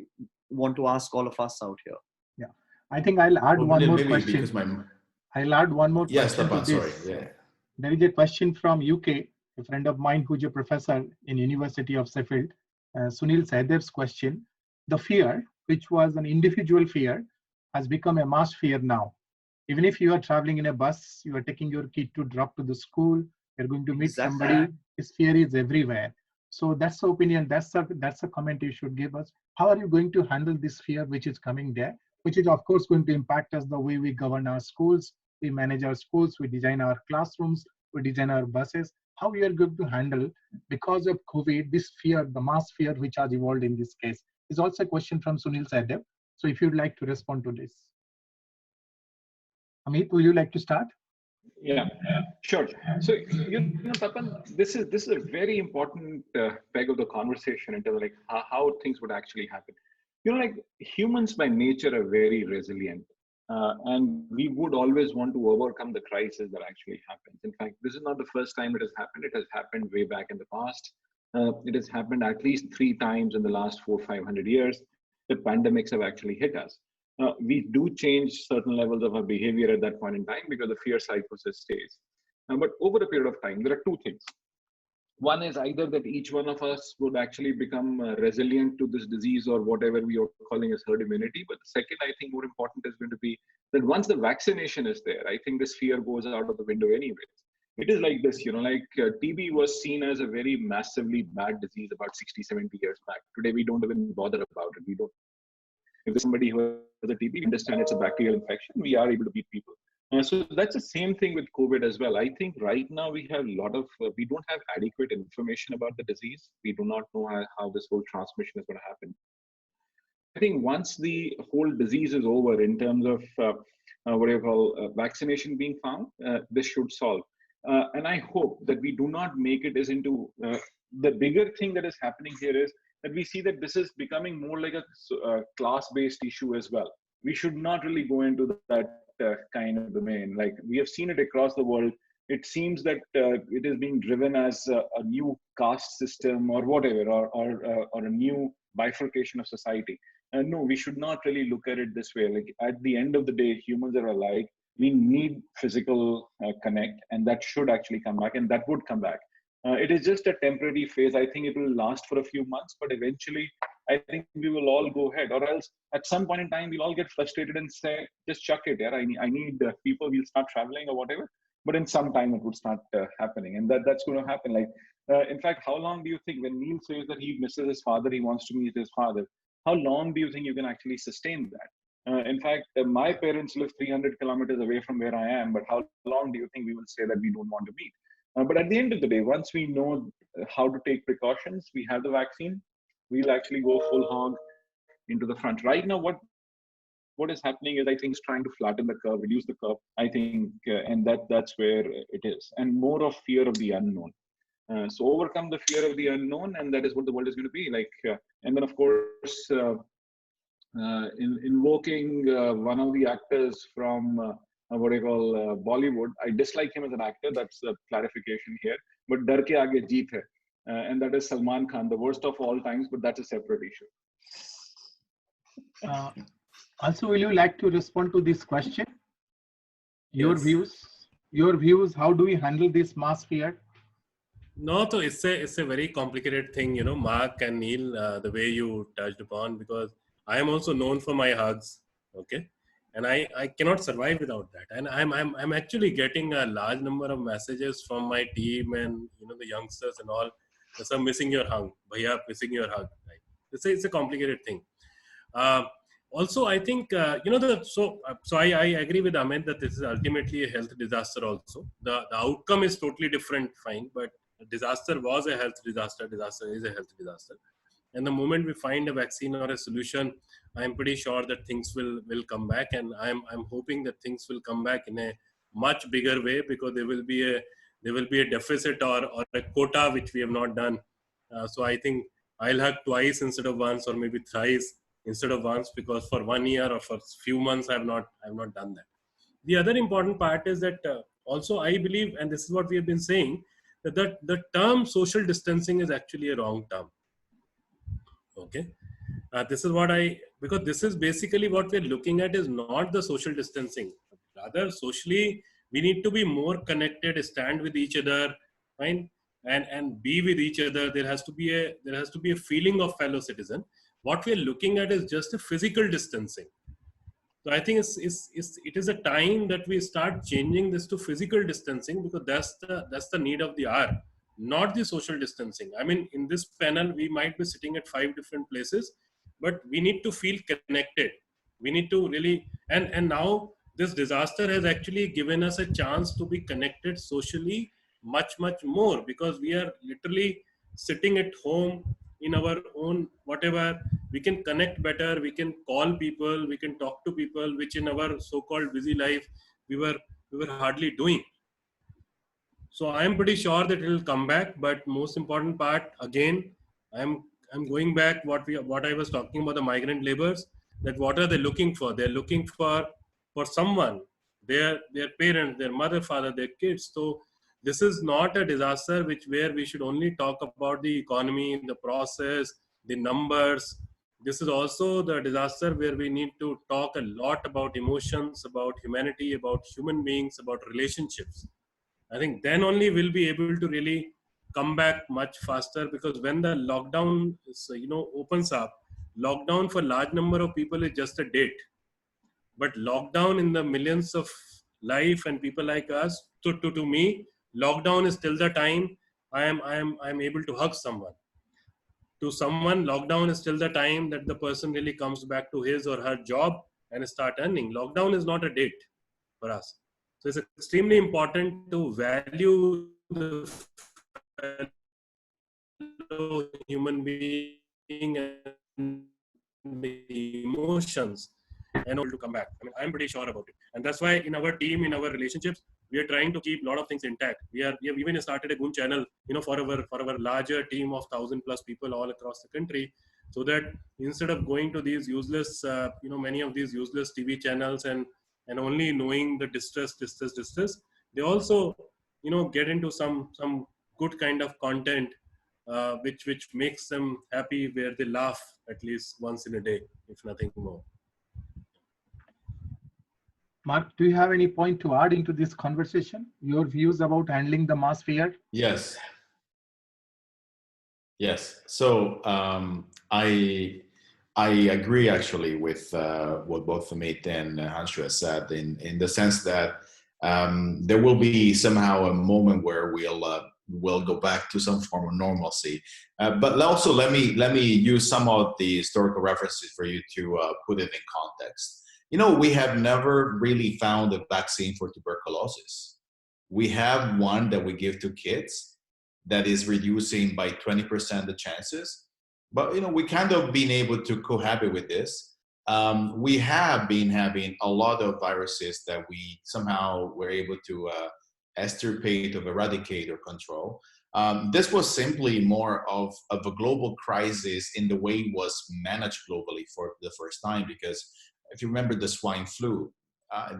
want to ask all of us out here. Yeah, I think I'll add one more question. I'll add one more question to this. Yeah. There is a question from UK, a friend of mine who's a professor in University of Sheffield. Sunil Saidev's question: the fear, which was an individual fear, has become a mass fear now. Even if you are traveling in a bus, you are taking your kid to drop to the school, you're going to meet somebody, this fear is everywhere. So that's the opinion, that's a comment you should give us. How are you going to handle this fear which is coming there, which is of course going to impact us the way we govern our schools, we manage our schools, we design our classrooms, we design our buses. How we are going to handle, because of COVID, this fear, the mass fear which has evolved in this case, is also a question from Sunil Sadev. So if you'd like to respond to this. Amit, would you like to start? Yeah, sure. So Tapan, this is a very important peg of the conversation in terms of like how things would actually happen. Like humans by nature are very resilient, and we would always want to overcome the crisis that actually happens. In fact, this is not the first time it has happened. It has happened way back in the past. It has happened at least 3 times in the last 400-500 years. The pandemics have actually hit us. We do change certain levels of our behavior at that point in time because the fear psychosis stays. But over a period of time, there are two things. One is either that each one of us would actually become resilient to this disease or whatever we are calling as herd immunity. But the second, I think more important is going to be that once the vaccination is there, I think this fear goes out of the window anyways. It is like this, TB was seen as a very massively bad disease about 60, 70 years back. Today, we don't even bother about it. We don't. If there's somebody who has a TB, we understand it's a bacterial infection, we are able to beat people. So that's the same thing with COVID as well. I think right now we have we don't have adequate information about the disease. We do not know how this whole transmission is going to happen. I think once the whole disease is over in terms of vaccination being found, this should solve. And I hope that we do not make it as into the bigger thing that is happening here is that we see that this is becoming more like a class-based issue as well. We should not really go into that kind of domain. Like we have seen it across the world. It seems that it is being driven as a new caste system or whatever, or a new bifurcation of society. No, we should not really look at it this way. Like at the end of the day, humans are alike. We need physical connect, and that should actually come back, and that would come back. It is just a temporary phase. I think it will last for a few months, but eventually I think we will all go ahead, or else at some point in time, we'll all get frustrated and say, just chuck it. Yeah, I need people, we'll start traveling or whatever. But in some time it would start happening, and that's going to happen. Like, in fact, how long do you think when Neil says that he misses his father, he wants to meet his father, how long do you think you can actually sustain that? In fact, my parents live 300 kilometers away from where I am, but how long do you think we will say that we don't want to meet? But at the end of the day, once we know how to take precautions, we have the vaccine, we'll actually go full hog into the front. Right now, what is happening is I think is trying to flatten the curve, reduce the curve, I think, and that's where it is. And more of fear of the unknown. So overcome the fear of the unknown, and that is what the world is going to be like. And then, of course, invoking one of the actors from Bollywood. I dislike him as an actor. That's a clarification here. But Dar ke aage jeet hai. And that is Salman Khan, the worst of all times, but that's a separate issue. Also, will you like to respond to this question? Your Yes. views, how do we handle this mass fear? No, so it's a very complicated thing, Mark and Neil, the way you touched upon, because I am also known for my hugs, okay, and I cannot survive without that, and I'm actually getting a large number of messages from my team and the youngsters and all. Yes, I'm missing your hug, bhaiya, missing your hug. Right? It's a complicated thing. Also, I think so I agree with Amit that this is ultimately a health disaster. Also, the outcome is totally different. Fine, but disaster was a health disaster. Disaster is a health disaster. And the moment we find a vaccine or a solution, I'm pretty sure that things will come back. And I'm hoping that things will come back in a much bigger way, because there will be a deficit or a quota which we have not done. So I think I'll hug twice instead of once, or maybe thrice instead of once, because for 1 year or for few months I've not done that. The other important part is that also I believe, and this is what we have been saying, that the term social distancing is actually a wrong term. Okay, this is because this is basically what we're looking at is not the social distancing. Rather, socially, we need to be more connected, stand with each other, fine, and be with each other. There has to be a feeling of fellow citizen. What we're looking at is just a physical distancing. So I think it is a time that we start changing this to physical distancing, because that's the need of the hour, not the social distancing. I mean, in this panel, we might be sitting at 5 different places, but we need to feel connected. We need to really, and now this disaster has actually given us a chance to be connected socially much, much more, because we are literally sitting at home in our own whatever. We can connect better, we can call people, we can talk to people, which in our so-called busy life we were hardly doing. So I am pretty sure that it will come back. But most important part, again, I'm going back what I was talking about, the migrant laborers. That what are they looking for? They're looking for someone, their parents, their mother, father, their kids. So this is not a disaster where we should only talk about the economy, the process, the numbers. This is also the disaster where we need to talk a lot about emotions, about humanity, about human beings, about relationships. I think then only we'll be able to really come back much faster, because when the lockdown opens up, lockdown for large number of people is just a date, but lockdown in the millions of life and people like us, to me, lockdown is till the time I am able to hug someone. To someone, lockdown is till the time that the person really comes back to his or her job and start earning. Lockdown is not a date for us. So it's extremely important to value the fellow human being and the emotions and all to come back. I mean, I'm pretty sure about it. And that's why in our team, in our relationships, we are trying to keep a lot of things intact. We have even started a Goonj channel, for our larger team of 1,000 plus people all across the country, so that instead of going to these useless, many of these useless TV channels and only knowing the distress, they also, get into some good kind of content, which makes them happy, where they laugh at least once in a day, if nothing more. Mark, do you have any point to add into this conversation? Your views about handling the mass fear? Yes. So I agree actually with what both Amit and Anshu has said, in the sense that there will be somehow a moment where we'll go back to some form of normalcy. But also let me use some of the historical references for you to put it in context. We have never really found a vaccine for tuberculosis. We have one that we give to kids that is reducing by 20% the chances. But, we kind of been able to cohabit with this. We have been having a lot of viruses that we somehow were able to extirpate or eradicate or control. This was simply more of a global crisis in the way it was managed globally for the first time, because if you remember the swine flu,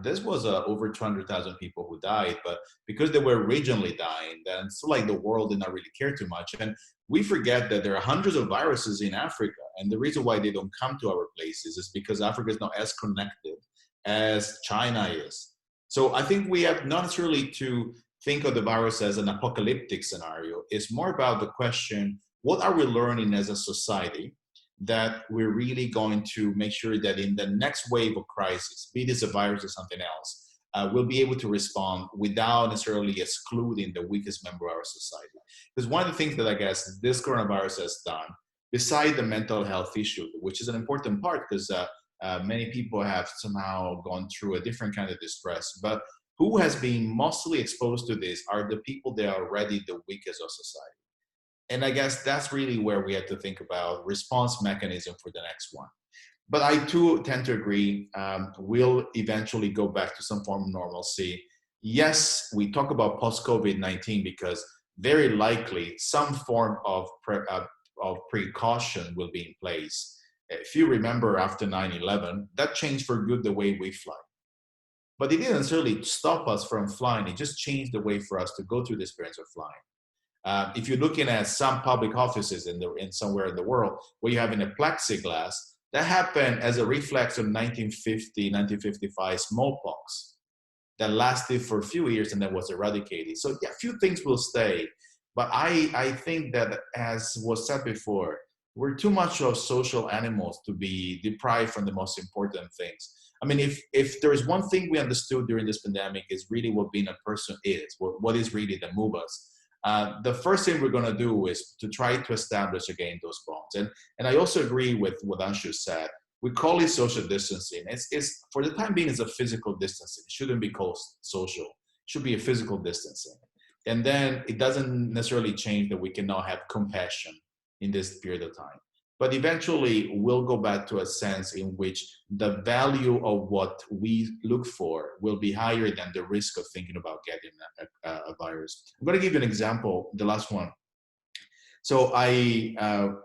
this was over 200,000 people who died, but because they were regionally dying, then it's like the world did not really care too much. And we forget that there are hundreds of viruses in Africa, and the reason why they don't come to our places is because Africa is not as connected as China is. So I think we have not necessarily to think of the virus as an apocalyptic scenario. It's more about the question, what are we learning as a society that we're really going to make sure that in the next wave of crisis, be this a virus or something else, we'll be able to respond without necessarily excluding the weakest member of our society. Because one of the things that I guess this coronavirus has done, beside the mental health issue, which is an important part because many people have somehow gone through a different kind of distress, but who has been mostly exposed to this are the people that are already the weakest of society. And I guess that's really where we have to think about response mechanism for the next one. But I too tend to agree, we'll eventually go back to some form of normalcy. Yes, we talk about post-COVID-19 because very likely some form of precaution will be in place. If you remember after 9/11, that changed for good the way we fly. But it didn't necessarily stop us from flying, it just changed the way for us to go through the experience of flying. If you're looking at some public offices in somewhere in the world where you have in a plexiglass, that happened as a reflex of 1950, 1955 smallpox that lasted for a few years and then was eradicated. So yeah, a few things will stay. But I think that, as was said before, we're too much of social animals to be deprived from the most important things. I mean, if there is one thing we understood during this pandemic is really what being a person is, what is really that move us. The first thing we're going to do is to try to establish again those bonds. And I also agree with what Anshu said. We call it social distancing. It's for the time being, it's a physical distancing. It shouldn't be called social. It should be a physical distancing. And then it doesn't necessarily change that we cannot have compassion in this period of time. But eventually, we'll go back to a sense in which the value of what we look for will be higher than the risk of thinking about getting a virus. I'm going to give you an example, the last one. So I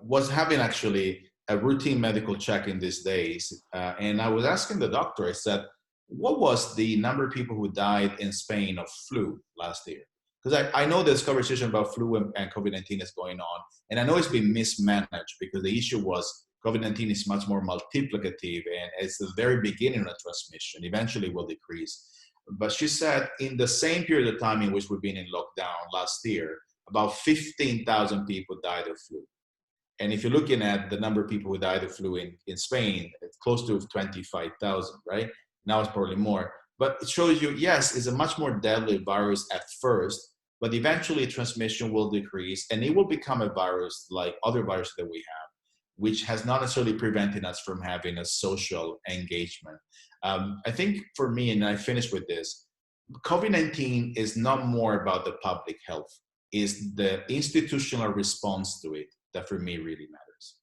was having actually a routine medical check in these days, and I was asking the doctor, I said, what was the number of people who died in Spain of flu last year? Because I know this conversation about flu and COVID-19 is going on, and I know it's been mismanaged because the issue was COVID-19 is much more multiplicative, and it's the very beginning of the transmission, eventually will decrease. But she said in the same period of time in which we've been in lockdown last year, about 15,000 people died of flu. And if you're looking at the number of people who died of flu in Spain, it's close to 25,000, right? Now it's probably more. But it shows you, yes, it's a much more deadly virus at first, but eventually transmission will decrease and it will become a virus like other viruses that we have, which has not necessarily prevented us from having a social engagement. I think for me, and I finish with this, COVID-19 is not more about the public health, is the institutional response to it that for me really matters.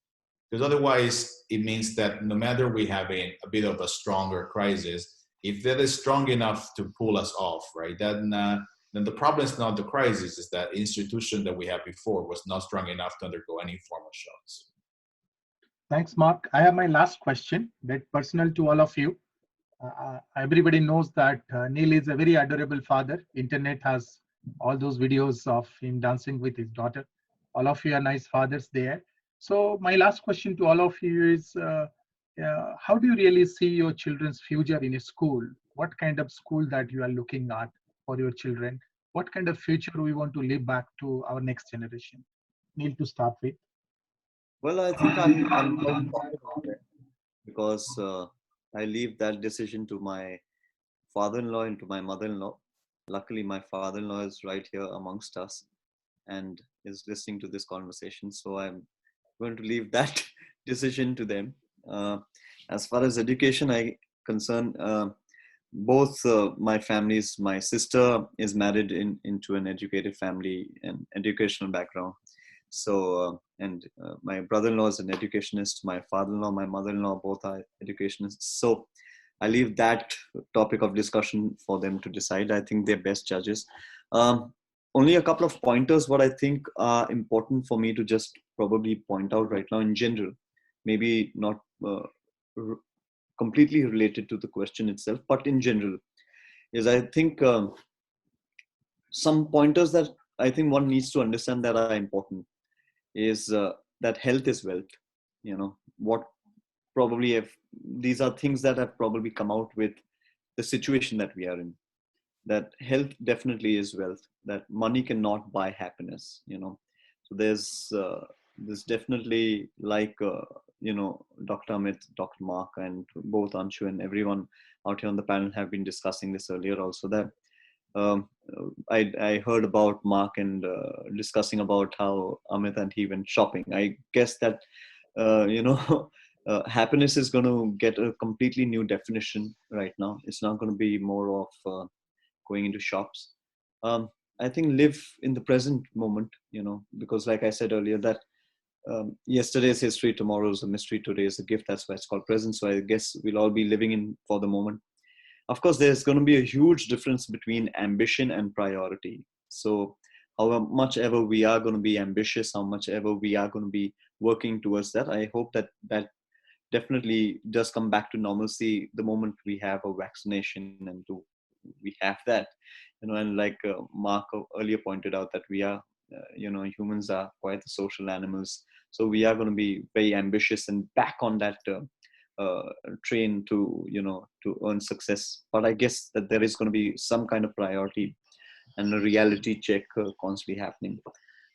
Because otherwise, it means that no matter we having a bit of a stronger crisis, if that is strong enough to pull us off, right, then the problem is not the crisis, is that institution that we had before was not strong enough to undergo any form of shocks. Thanks, Mark. I have my last question that personal to all of you. Everybody knows that Neil is a very adorable father. Internet has all those videos of him dancing with his daughter. All of you are nice fathers there. So my last question to all of you is, how do you really see your children's future in a school? What kind of school that you are looking at for your children? What kind of future we want to leave back to our next generation? Neil, to start with. Well, I think I'm quite confident because I leave that decision to my father-in-law and to my mother-in-law. Luckily, my father-in-law is right here amongst us and is listening to this conversation. So I'm going to leave that decision to them. As far as education I concern, both my families, my sister is married into an educated family and educational background. So, my brother-in-law is an educationist, my father-in-law, my mother-in-law, both are educationists. So I leave that topic of discussion for them to decide. I think they're best judges. Only a couple of pointers, what I think are important for me to just probably point out right now in general, maybe not completely related to the question itself, but in general, is I think some pointers that I think one needs to understand that are important is that health is wealth. You know, what probably if these are things that have probably come out with the situation that we are in, that health definitely is wealth, that money cannot buy happiness, you know. So there's definitely like, Dr. Amit, Dr. Mark, and both Anshu and everyone out here on the panel have been discussing this earlier also, that I heard about Mark and discussing about how Amit and he went shopping. I guess that, happiness is going to get a completely new definition right now. It's not going to be more of going into shops. I think live in the present moment, because like I said earlier, that yesterday's history, tomorrow's a mystery, today is a gift. That's why it's called present. So I guess we'll all be living in for the moment. Of course, there's going to be a huge difference between ambition and priority. So how much ever we are going to be ambitious, how much ever we are going to be working towards that, I hope that definitely does come back to normalcy the moment we have a vaccination and we have that. And like Mark earlier pointed out, that we are, humans are quite the social animals. So we are going to be very ambitious and back on that train to earn success. But I guess that there is going to be some kind of priority and a reality check constantly happening.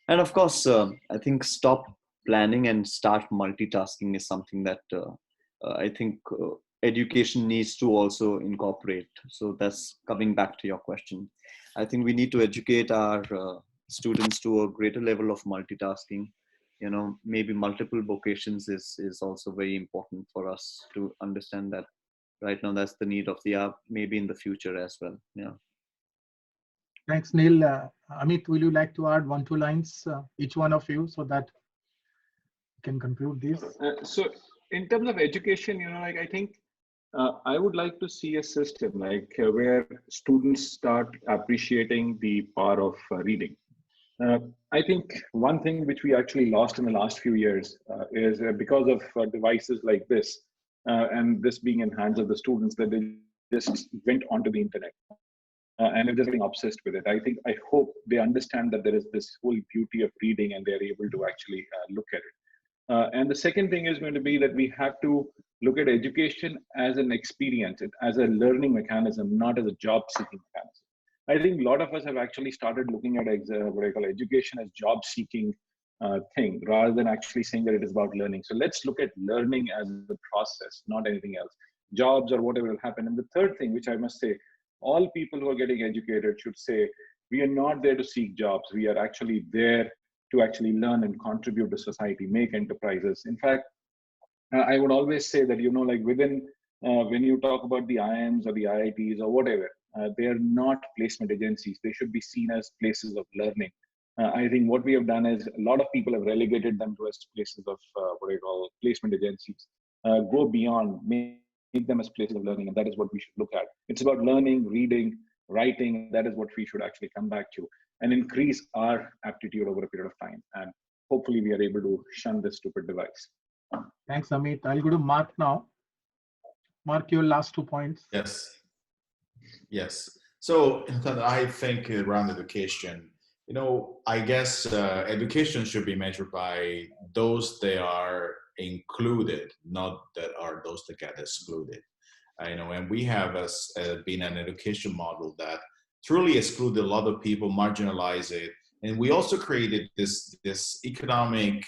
And of course, I think stop planning and start multitasking is something that I think education needs to also incorporate. So that's coming back to your question. I think we need to educate our students to a greater level of multitasking, maybe multiple vocations is also very important for us to understand that right now that's the need of the hour, maybe in the future as well. Yeah. Thanks, Neil. Amit, will you like to add 1-2 lines, each one of you, so that we can conclude this? So in terms of education, like I think I would like to see a system like where students start appreciating the power of reading. Uh, I think one thing which we actually lost in the last few years is because of devices like this and this being in hands of the students, that they just went onto the internet and they're just getting obsessed with it. I hope they understand that there is this whole beauty of reading and they're able to actually look at it. And the second thing is going to be that we have to look at education as an experience, as a learning mechanism, not as a job seeking mechanism. I think a lot of us have actually started looking at what I call education as job seeking thing rather than actually saying that it is about learning. So let's look at learning as a process, not anything else. Jobs or whatever will happen. And the third thing, which I must say, all people who are getting educated should say, we are not there to seek jobs. We are actually there to actually learn and contribute to society, make enterprises. In fact, I would always say that, like within, when you talk about the IIMs or the IITs or whatever, they are not placement agencies. They should be seen as places of learning. I think what we have done is a lot of people have relegated them to as places of what I call placement agencies. Go beyond, make them as places of learning, and that is what we should look at. It's about learning, reading, writing. That is what we should actually come back to and increase our aptitude over a period of time. And hopefully we are able to shun this stupid device. Thanks, Amit. I'll go to Mark now. Mark, your last 2 points. Yes. So I think around education, I guess education should be measured by those that are included, not that are those that get excluded. And we have been an education model that truly excluded a lot of people, marginalized it, and we also created this economic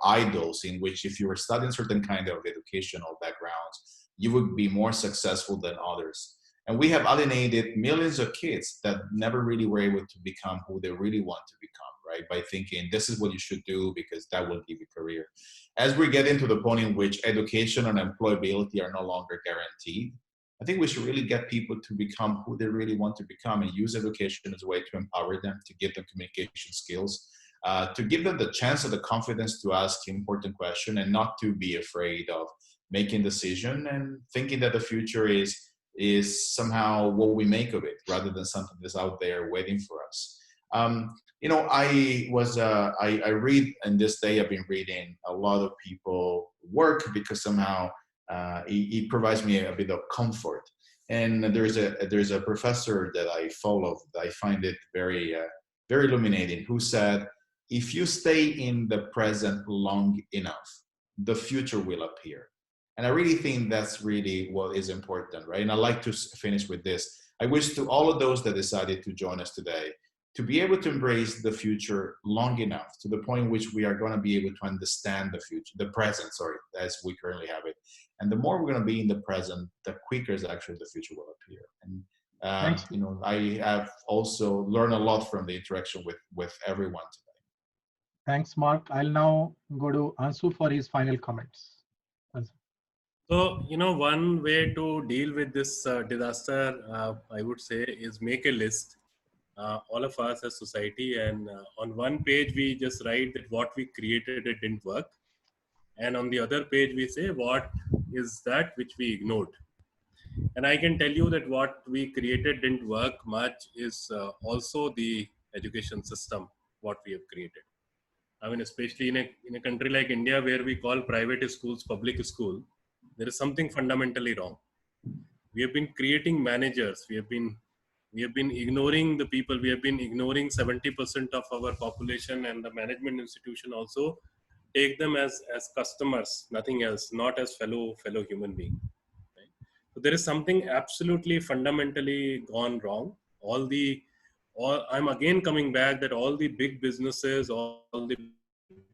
idols in which if you were studying certain kind of educational backgrounds, you would be more successful than others. And we have alienated millions of kids that never really were able to become who they really want to become, right? By thinking this is what you should do because that will give you a career. As we get into the point in which education and employability are no longer guaranteed, I think we should really get people to become who they really want to become and use education as a way to empower them, to give them communication skills, to give them the chance or the confidence to ask important questions and not to be afraid of making decision and thinking that the future is somehow what we make of it rather than something that's out there waiting for us. I read, and this day I've been reading a lot of people work because somehow it provides me a bit of comfort. And there's a professor that I follow that I find it very illuminating, who said, if you stay in the present long enough, the future will appear. And I really think that's really what is important, right? And I'd like to finish with this. I wish to all of those that decided to join us today to be able to embrace the future long enough to the point in which we are going to be able to understand the present, as we currently have it. And the more we're going to be in the present, the quicker is actually the future will appear. And I have also learned a lot from the interaction with everyone today. Thanks, Mark. I'll now go to Anshu for his final comments. Anshu. So, one way to deal with this disaster, I would say, is make a list, all of us as society. And on one page, we just write that what we created, it didn't work. And on the other page, we say what is that which we ignored. And I can tell you that what we created didn't work much is also the education system, what we have created. I mean, especially in a country like India, where we call private schools public school, there is something fundamentally wrong. We have been creating managers. We have been ignoring the people. We have been ignoring 70% of our population, and the management institution also take them as customers, nothing else, not as fellow human being. Right? So there is something absolutely fundamentally gone wrong. I'm again coming back that all the big businesses, all the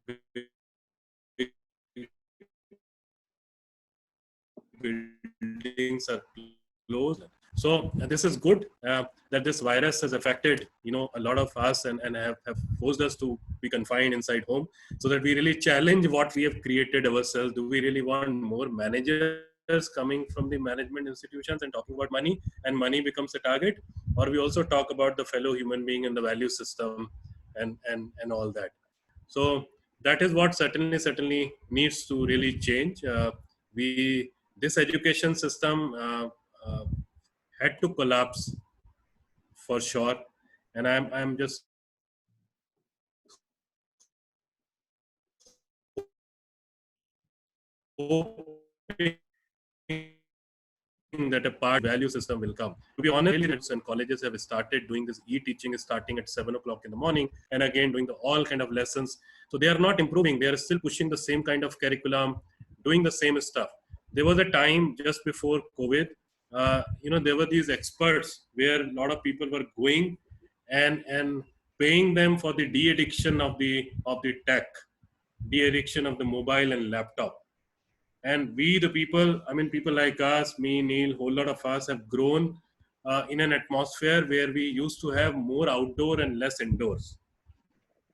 big buildings are closed. So this is good that this virus has affected, a lot of us, and have forced us to be confined inside home, so that we really challenge what we have created ourselves. Do we really want more managers coming from the management institutions and talking about money, and money becomes a target? Or we also talk about the fellow human being and the value system, and all that. So that is what certainly needs to really change. We This education system had to collapse for sure, and I'm just hoping that a part value system will come. To be honest, and colleges have started doing this e-teaching starting at 7 o'clock in the morning, and again doing the all kind of lessons. So they are not improving. They are still pushing the same kind of curriculum, doing the same stuff. There was a time just before COVID, there were these experts where a lot of people were going and paying them for the de-addiction of the tech, de-addiction of the mobile and laptop. And we, the people, people like us, me, Neil, whole lot of us have grown in an atmosphere where we used to have more outdoor and less indoors.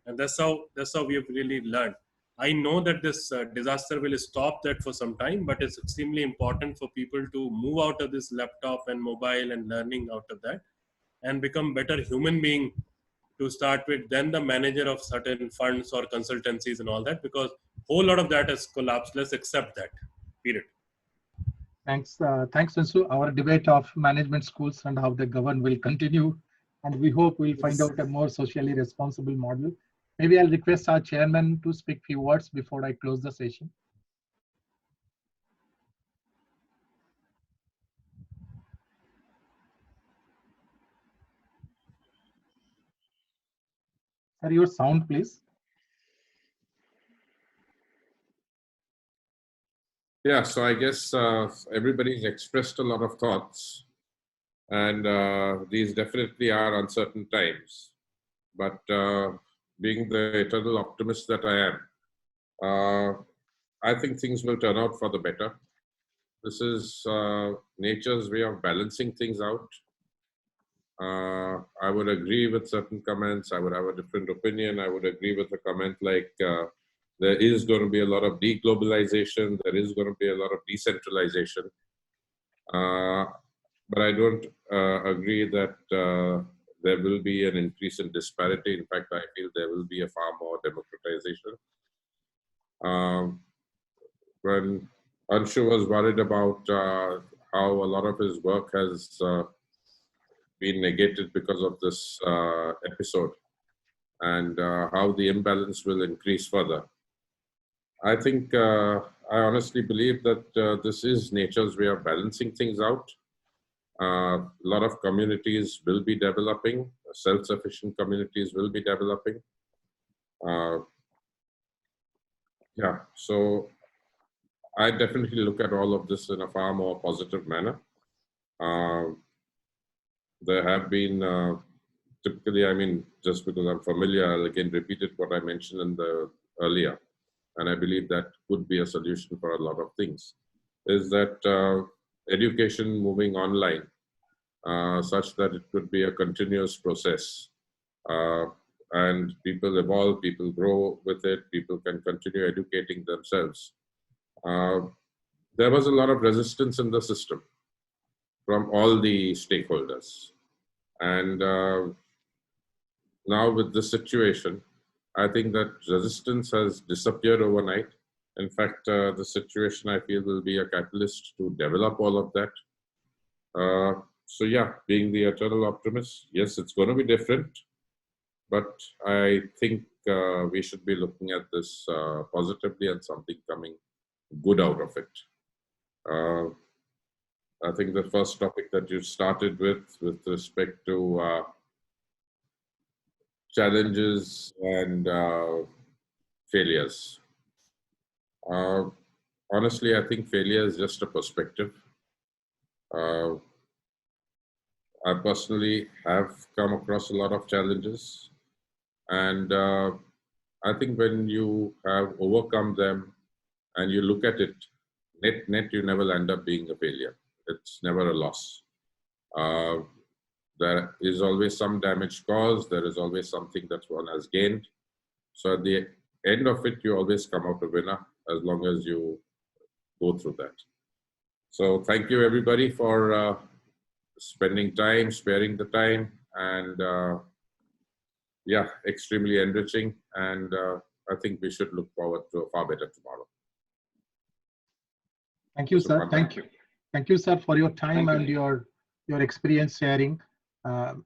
And that's how we have really learned. I know that this disaster will stop that for some time, but it's extremely important for people to move out of this laptop and mobile and learning out of that, and become better human being to start with, then the manager of certain funds or consultancies and all that, because whole lot of that has collapsed. Let's accept that. Period. Thanks, Anshu. Our debate of management schools and how they govern will continue, and we hope we'll find out a more socially responsible model. Maybe I'll request our chairman to speak few words before I close the session. Sir, your sound, please. Yeah, so I guess everybody's expressed a lot of thoughts, and these definitely are uncertain times. But being the eternal optimist that I am, I think things will turn out for the better. This is nature's way of balancing things out. I would agree with certain comments. I would have a different opinion. I would agree with a comment like there is going to be a lot of deglobalization. There is going to be a lot of decentralization. But I don't agree that there will be an increase in disparity. In fact, I feel there will be a far more democratization. When Anshu was worried about how a lot of his work has been negated because of this episode, and how the imbalance will increase further. I think I honestly believe that this is nature's way of balancing things out. A lot of communities will be developing, self-sufficient communities will be developing. Yeah, so I definitely look at all of this in a far more positive manner. There have been, typically, just because I'm familiar, I'll again repeat it what I mentioned in the earlier, and I believe that could be a solution for a lot of things, is that education moving online, such that it could be a continuous process. And people evolve, people grow with it, people can continue educating themselves. There was a lot of resistance in the system from all the stakeholders. And now with this situation, I think that resistance has disappeared overnight. In fact, the situation, I feel, will be a catalyst to develop all of that. So yeah, being the eternal optimist, yes, it's going to be different, but I think we should be looking at this positively and something coming good out of it. I think the first topic that you started with respect to challenges and failures. Honestly, I think failure is just a perspective. I personally have come across a lot of challenges, and I think when you have overcome them and you look at it, net, you never end up being a failure. It's never a loss. Uh, there is always some damage caused. There is always something that one has gained. So at the end of it, you always come out a winner as long as you go through that. So thank you everybody for spending time, sparing the time, and yeah, extremely enriching. And I think we should look forward to a far better tomorrow. Thank you, sir. Thank you. Thank you, sir, for your time Thank and you. your experience sharing.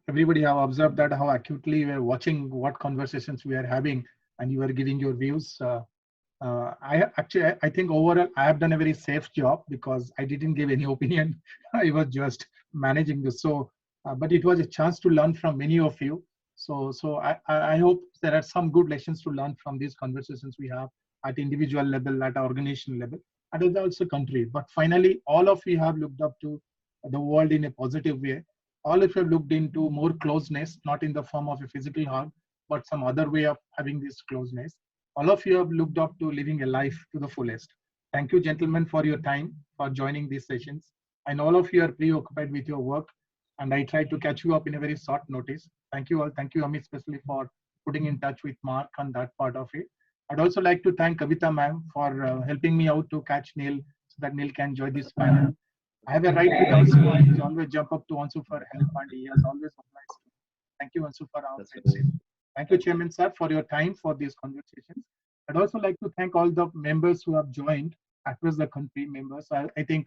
Everybody have observed that how acutely we are watching what conversations we are having, and you are giving your views. I think overall I have done a very safe job because I didn't give any opinion. I was just managing this. So, but it was a chance to learn from many of you. So I hope there are some good lessons to learn from these conversations we have at individual level, at organization level, and also country. But finally, all of you have looked up to the world in a positive way. All of you have looked into more closeness, not in the form of a physical hug, but some other way of having this closeness. All of you have looked up to living a life to the fullest. Thank you, gentlemen, for your time, for joining these sessions. And all of you are preoccupied with your work, and I tried to catch you up in a very short notice. Thank you all. Thank you, Amit, especially for putting in touch with Mark on that part of it. I'd also like to thank Kavita ma'am for helping me out to catch Neil so that Neil can join this panel. I have a right with Anshu. He's always jump up to Anshu for help, and he has always obliged me. Thank you, Anshu, for our friendship. Thank you, Chairman sir, for your time for these conversations. I'd also like to thank all the members who have joined across the country. Members, I think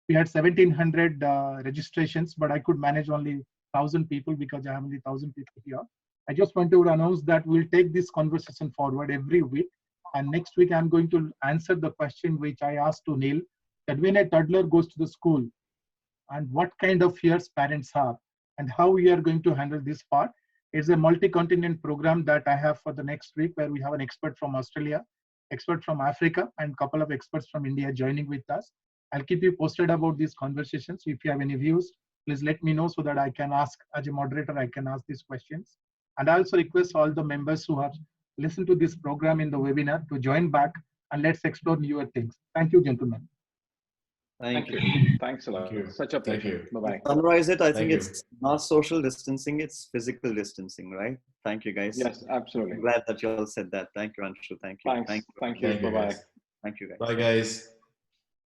we had 1,700 registrations, but I could manage only 1,000 people because I have only 1,000 people here. I just want to announce that we'll take this conversation forward every week. And next week, I'm going to answer the question which I asked to Neil, that when a toddler goes to the school, and what kind of fears parents have, and how we are going to handle this part. It's a multi-continent program that I have for the next week, where we have an expert from Australia, expert from Africa, and a couple of experts from India joining with us. I'll keep you posted about these conversations. If you have any views, please let me know so that I can ask, as a moderator, I can ask these questions. And I also request all the members who have listened to this program in the webinar to join back, and let's explore newer things. Thank you, gentlemen. Thank you. Thanks a lot. Thank you. Such a pleasure. Bye-bye. Summarize it, I think you. it's not social distancing, it's physical distancing, right? Thank you, guys. Yes, absolutely. I'm glad that you all said that. Thank you, Anshu. Thank you. Thanks. Thank you. Thank you, Bye-bye. guys. Thank you, guys. Bye, guys.